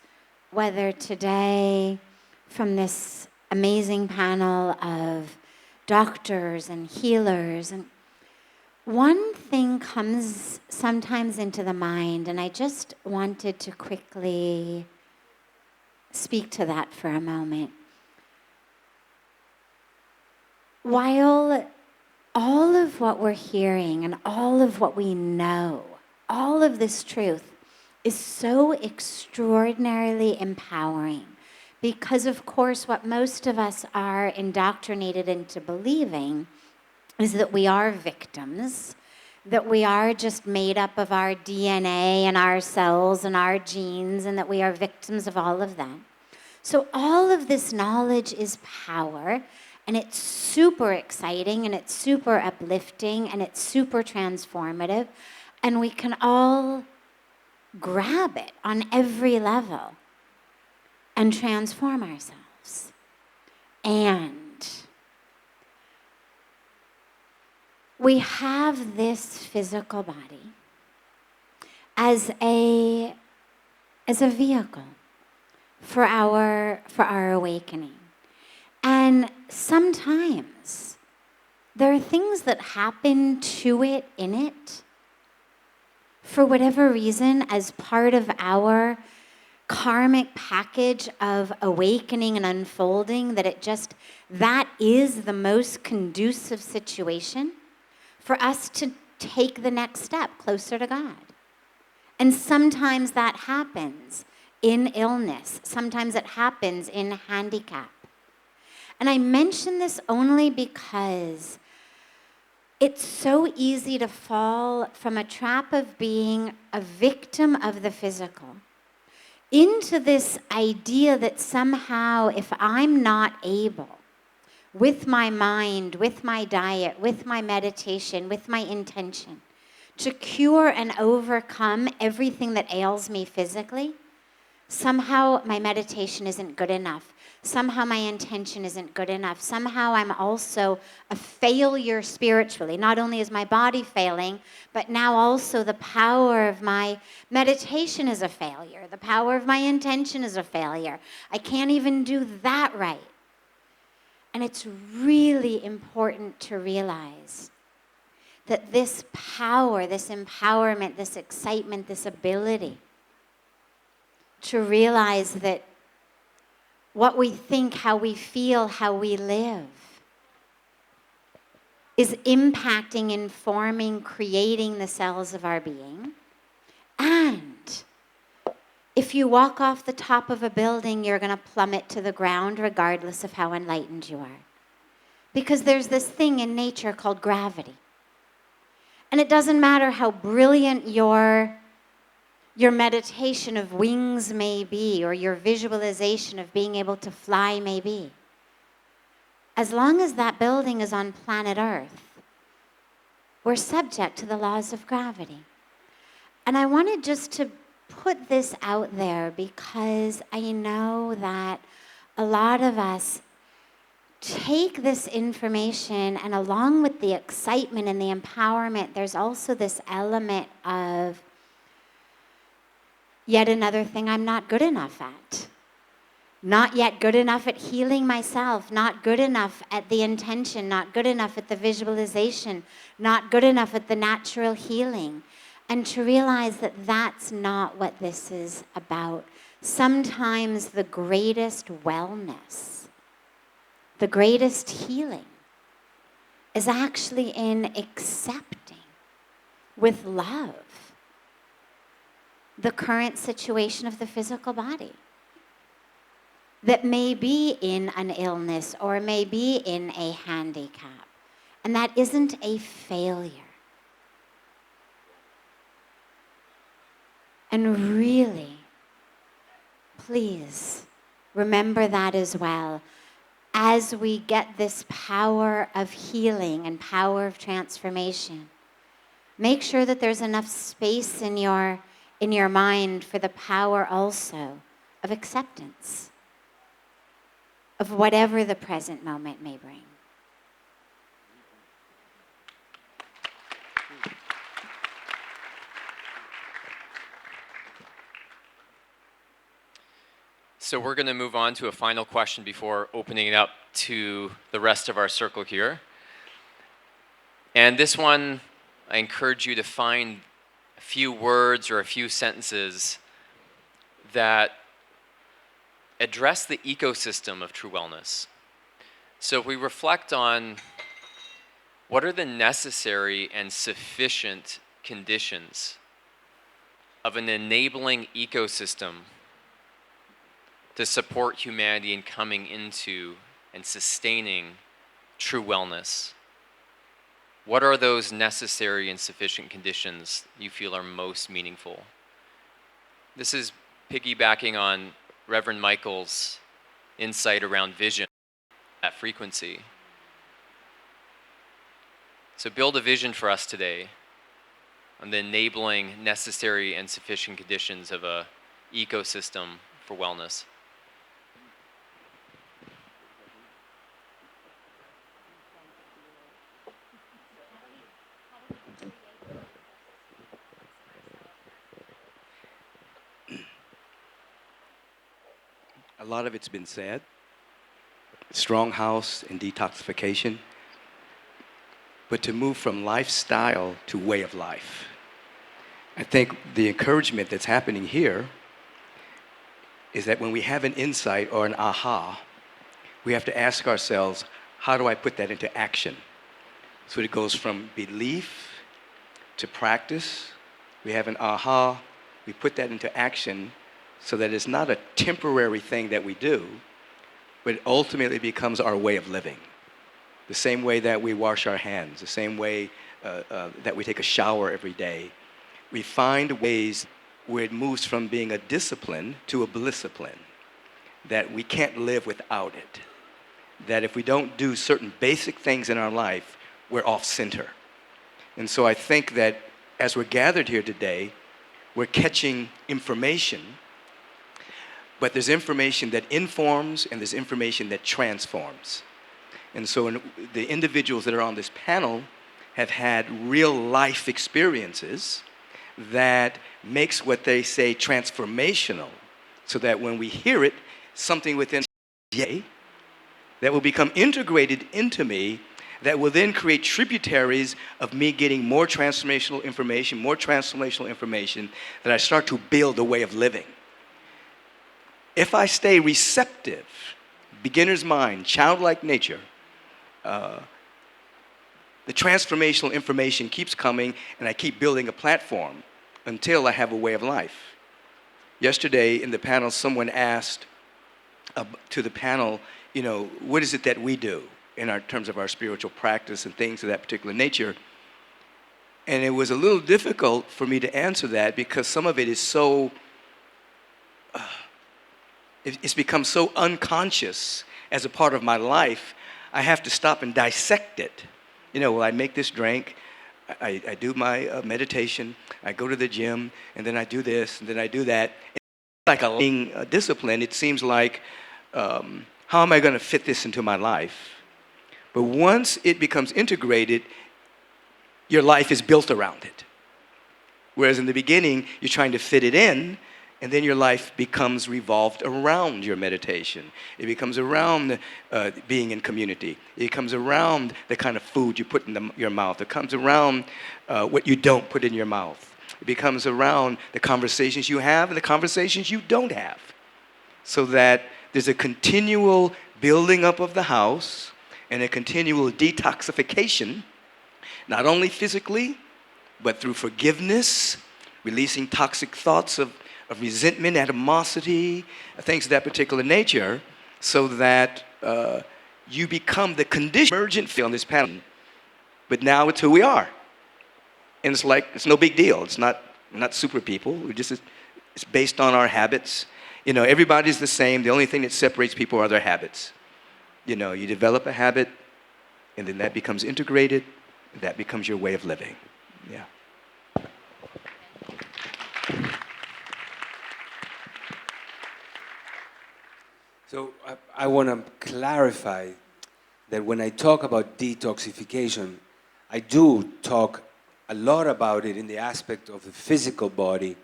whether today from this amazing panel of doctors and healers, and one thing comes sometimes into the mind, and I just wanted to quickly speak to that for a moment. While all of what we're hearing and all of what we know, all of this truth is so extraordinarily empowering, because of course what most of us are indoctrinated into believing is that we are victims, that we are just made up of our DNA and our cells and our genes, and that we are victims of all of that. So all of this knowledge is power, and it's super exciting, and it's super uplifting, and it's super transformative, and we can all grab it on every level and transform ourselves. And we have this physical body as a vehicle for our awakening. And sometimes there are things that happen to it, in it, for whatever reason, as part of our karmic package of awakening and unfolding, that is the most conducive situation for us to take the next step closer to God. And sometimes that happens in illness. Sometimes it happens in handicap. And I mention this only because it's so easy to fall from a trap of being a victim of the physical into this idea that somehow if I'm not able, with my mind, with my diet, with my meditation, with my intention, to cure and overcome everything that ails me physically, Somehow my meditation isn't good enough. Somehow my intention isn't good enough. Somehow I'm also a failure spiritually. Not only is my body failing, but now also the power of my meditation is a failure. The power of my intention is a failure. I can't even do that right. And it's really important to realize that this power, this empowerment, this excitement, this ability to realize that what we think, how we feel, how we live is impacting, informing, creating the cells of our being. And if you walk off the top of a building, you're going to plummet to the ground regardless of how enlightened you are. Because there's this thing in nature called gravity. And it doesn't matter how brilliant your meditation of wings may be, or your visualization of being able to fly may be. As long as that building is on planet Earth, we're subject to the laws of gravity. And I wanted just to put this out there because I know that a lot of us take this information, and along with the excitement and the empowerment, there's also this element of yet another thing I'm not good enough at. Not yet good enough at healing myself, not good enough at the intention, not good enough at the visualization, not good enough at the natural healing. And to realize that that's not what this is about. Sometimes the greatest wellness, the greatest healing is actually in accepting with love the current situation of the physical body that may be in an illness or may be in a handicap. And that isn't a failure. And really, please remember that as well. As we get this power of healing and power of transformation, make sure that there's enough space in your mind for the power also of acceptance of whatever the present moment may bring. So we're going to move on to a final question before opening it up to the rest of our circle here. And this one, I encourage you to find a few words or a few sentences that address the ecosystem of true wellness. So if we reflect on what are the necessary and sufficient conditions of an enabling ecosystem to support humanity in coming into and sustaining true wellness. What are those necessary and sufficient conditions you feel are most meaningful? This is piggybacking on Reverend Michael's insight around vision, that frequency. So build a vision for us today on the enabling necessary and sufficient conditions of an ecosystem for wellness. A lot of it's been said. Strong house and detoxification. But to move from lifestyle to way of life. I think the encouragement that's happening here is that when we have an insight or an aha, we have to ask ourselves, how do I put that into action? So it goes from belief to practice. We have an aha, we put that into action so that it's not a temporary thing that we do, but it ultimately becomes our way of living. The same way that we wash our hands, the same way that we take a shower every day. We find ways where it moves from being a discipline to a blisscipline, that we can't live without it. That if we don't do certain basic things in our life, we're off center. And so I think that as we're gathered here today, we're catching information But there's information that informs and there's information that transforms. And so the individuals that are on this panel have had real life experiences that makes what they say transformational, so that when we hear it, something within that will become integrated into me, that will then create tributaries of me getting more transformational information, that I start to build a way of living. If I stay receptive, beginner's mind, childlike nature, the transformational information keeps coming, and I keep building a platform until I have a way of life. Yesterday in the panel, someone asked to the panel, you know, what is it that we do in our terms of our spiritual practice and things of that particular nature? And it was a little difficult for me to answer that because some of it is so, it's become so unconscious as a part of my life, I have to stop and dissect it. You know, well, I make this drink, I do my meditation, I go to the gym, and then I do this, and then I do that. Like a discipline, it seems like, how am I going to fit this into my life? But once it becomes integrated, your life is built around it. Whereas in the beginning, you're trying to fit it in, and then your life becomes revolved around your meditation. It becomes around being in community. It becomes around the kind of food you put in your mouth. It comes around what you don't put in your mouth. It becomes around the conversations you have and the conversations you don't have. So that there's a continual building up of the house and a continual detoxification, not only physically, but through forgiveness, releasing toxic thoughts of resentment, animosity, things of that particular nature, so that you become the condition emergent field on this panel. But now it's who we are. And it's like, it's no big deal. It's not super people. It's based on our habits. You know, everybody's the same. The only thing that separates people are their habits. You know, you develop a habit, and then that becomes integrated. That becomes your way of living. Yeah. So I want to clarify that when I talk about detoxification, I do talk a lot about it in the aspect of the physical body,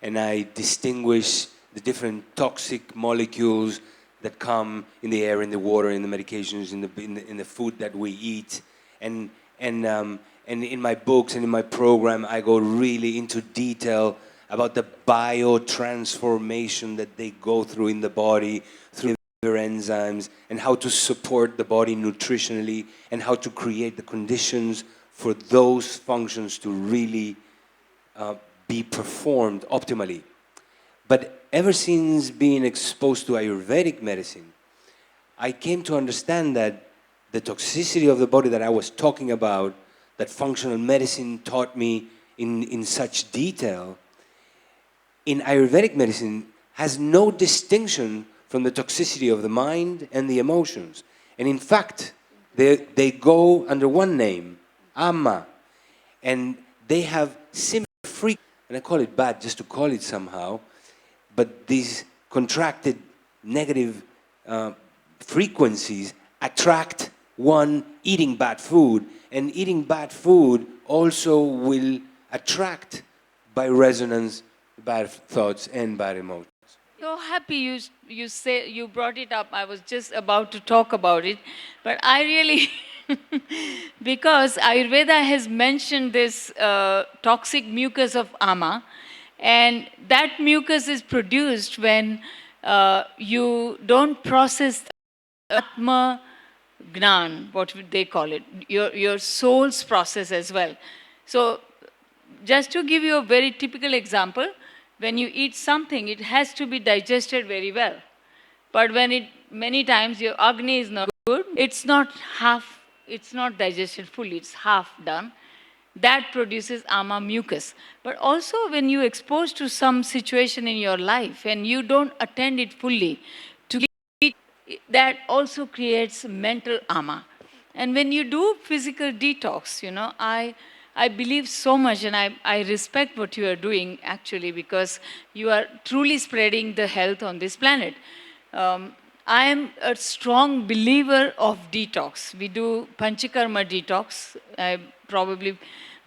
and I distinguish the different toxic molecules that come in the air, in the water, in the medications, in the food that we eat, and in my books and in my program, I go really into detail about the biotransformation that they go through in the body, through their enzymes, and how to support the body nutritionally, and how to create the conditions for those functions to really be performed optimally. But ever since being exposed to Ayurvedic medicine, I came to understand that the toxicity of the body that I was talking about, that functional medicine taught me in such detail, in Ayurvedic medicine has no distinction from the toxicity of the mind and the emotions. And in fact, they go under one name, Amma. And they have similar frequencies, and I call it bad just to call it somehow, but these contracted negative frequencies attract one eating bad food, and eating bad food also will attract by resonance bad thoughts and bad emotions. So happy you brought it up. I was just about to talk about it, but I really because Ayurveda has mentioned this toxic mucus of Ama, and that mucus is produced when you don't process Atma Gnan, what they call it, your soul's process as well. So just to give you a very typical example, when you eat something, it has to be digested very well. But when many times your Agni is not good, it's not digested fully, it's half done. That produces Ama mucus. But also when you expose to some situation in your life and you don't attend it fully, that also creates mental Ama. And when you do physical detox, I I believe so much, and I respect what you are doing actually, because you are truly spreading the health on this planet. I am a strong believer of detox. We do Panchakarma detox.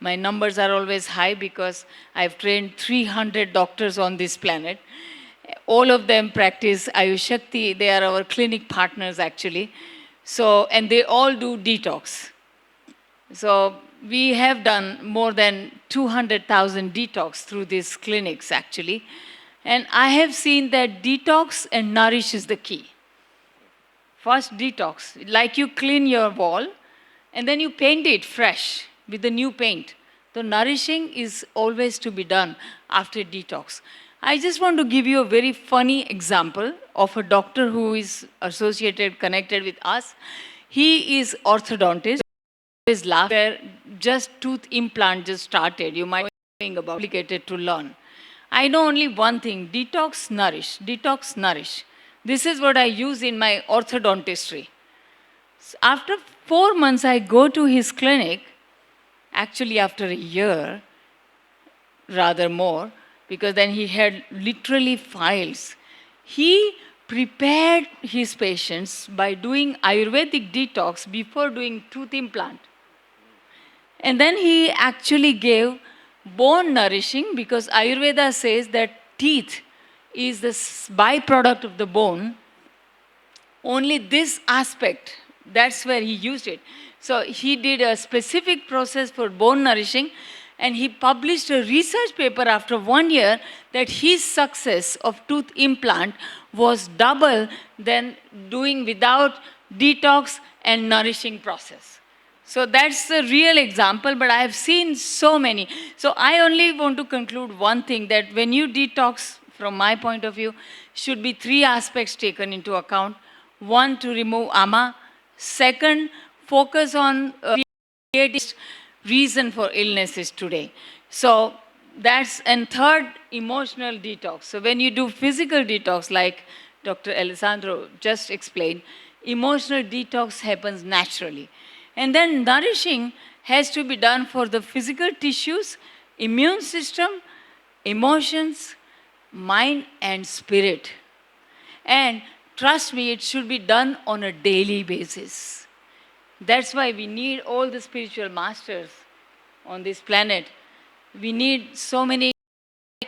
My numbers are always high because I've trained 300 doctors on this planet. All of them practice Ayush Shakti. They are our clinic partners actually. So, and they all do detox. So we have done more than 200,000 detox through these clinics actually. And I have seen that detox and nourish is the key. First detox, like you clean your wall and then you paint it fresh with the new paint. The nourishing is always to be done after detox. I just want to give you a very funny example of a doctor who is associated, connected with us. He is orthodontist. His last where just tooth implant just started. You might think about complicated to learn. I know only one thing, detox, nourish, detox, nourish. This is what I use in my orthodontistry. So after 4 months, I go to his clinic, actually after a year, rather more, because then he had literally files. He prepared his patients by doing Ayurvedic detox before doing tooth implant. And then he actually gave bone nourishing, because Ayurveda says that teeth is the byproduct of the bone. Only this aspect, that's where he used it. So he did a specific process for bone nourishing, and he published a research paper after 1 year that his success of tooth implant was double than doing without detox and nourishing process. So that's a real example, but I have seen so many. So I only want to conclude one thing, that when you detox, from my point of view, should be 3 aspects taken into account. 1, to remove ama. 2, focus on creating reason for illnesses today. So that's, and 3rd, emotional detox. So when you do physical detox, like Dr. Alejandro just explained, emotional detox happens naturally. And then nourishing has to be done for the physical tissues, immune system, emotions, mind and spirit. And trust me, it should be done on a daily basis. That's why we need all the spiritual masters on this planet. We need so many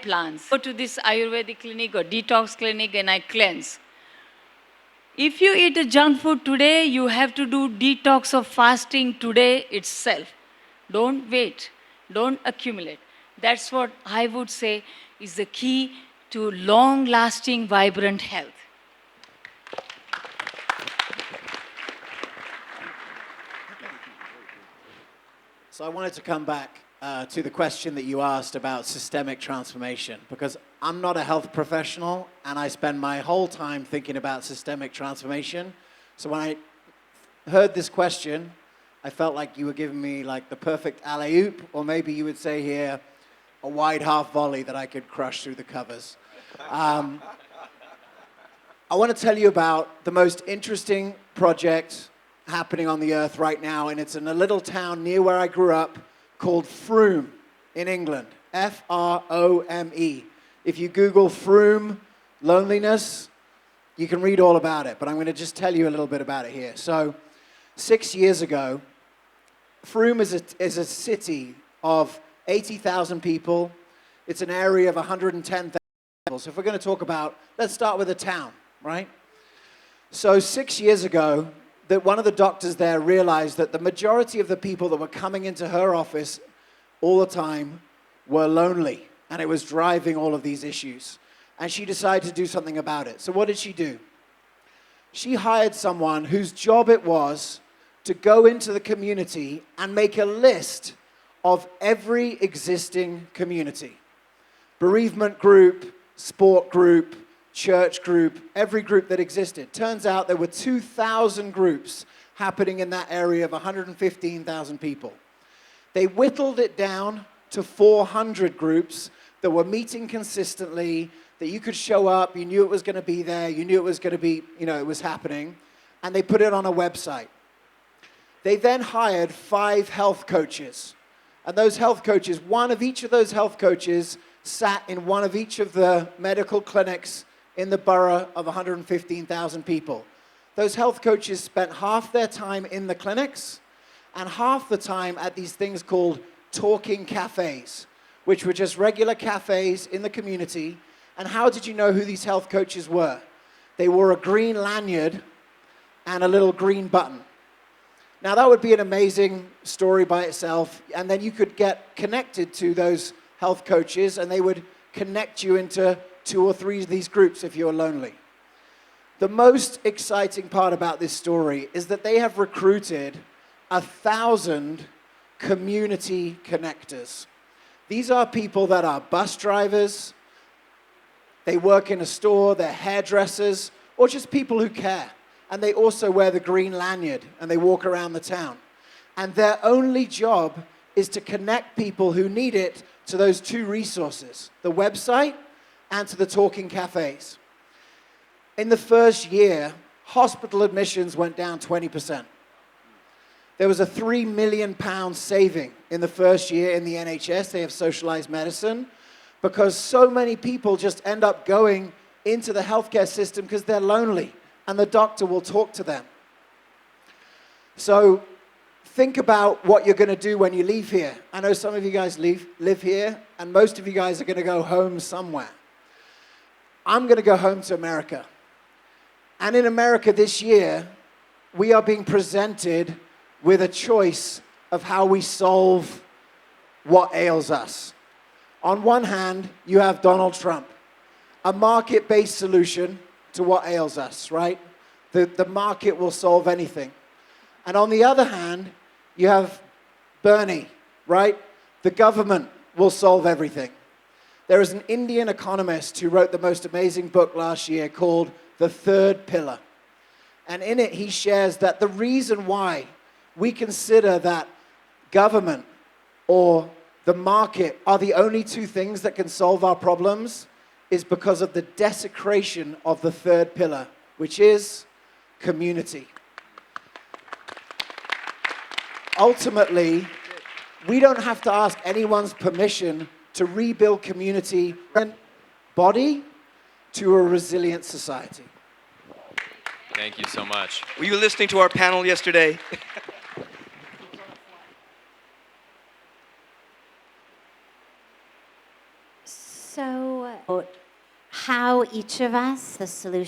plans. Go to this Ayurvedic clinic or detox clinic and I cleanse. If you eat a junk food today, you have to do detox of fasting today itself. Don't wait. Don't accumulate. That's what I would say is the key to long-lasting, vibrant health. So I wanted to come back to the question that you asked about systemic transformation, because I'm not a health professional and I spend my whole time thinking about systemic transformation. So when I heard this question, I felt like you were giving me like the perfect alley-oop, or maybe you would say here, a wide half volley that I could crush through the covers. I want to tell you about the most interesting project happening on the earth right now, and it's in a little town near where I grew up called Frome in England, F-R-O-M-E. If you Google Frome loneliness, you can read all about it, but I'm going to just tell you a little bit about it here. So 6 years ago, Frome is a city of 80,000 people. It's an area of 110,000 people. So if we're going to talk about, let's start with a town, right? So 6 years ago, that one of the doctors there realized that the majority of the people that were coming into her office all the time were lonely, and it was driving all of these issues. And she decided to do something about it. So what did she do? She hired someone whose job it was to go into the community and make a list of every existing community. Bereavement group, sport group, church group, every group that existed. Turns out there were 2,000 groups happening in that area of 115,000 people. They whittled it down to 400 groups that were meeting consistently, that you could show up, you knew it was going to be there, you knew it was going to be, it was happening, and they put it on a website. They then hired 5 health coaches, And those health coaches, one of each of those health coaches sat in one of each of the medical clinics in the borough of 115,000 people. Those health coaches spent half their time in the clinics and half the time at these things called talking cafes, which were just regular cafes in the community. And how did you know who these health coaches were? They wore a green lanyard and a little green button. Now that would be an amazing story by itself, and then you could get connected to those health coaches and they would connect you into 2 or 3 of these groups if you're lonely. The most exciting part about this story is that they have recruited 1,000 community connectors. These are people that are bus drivers, they work in a store, they're hairdressers, or just people who care. And they also wear the green lanyard and they walk around the town. And their only job is to connect people who need it to those 2 resources, the website and to the talking cafes. In the first year, hospital admissions went down 20%. There was a £3 million saving in the first year in the NHS. They have socialized medicine because so many people just end up going into the healthcare system because they're lonely and the doctor will talk to them. So think about what you're going to do when you leave here. I know some of you guys live here, and most of you guys are going to go home somewhere. I'm going to go home to America. And in America this year, we are being presented with a choice of how we solve what ails us. On one hand, you have Donald Trump, a market-based solution to what ails us, right? The market will solve anything. And on the other hand, you have Bernie, right? The government will solve everything. There is an Indian economist who wrote the most amazing book last year called The Third Pillar. And in it, he shares that the reason why we consider that government or the market are the only 2 things that can solve our problems is because of the desecration of the third pillar, which is community. Ultimately, we don't have to ask anyone's permission to rebuild community and body to a resilient society. Thank you so much. Were you listening to our panel yesterday? So, how each of us, the solution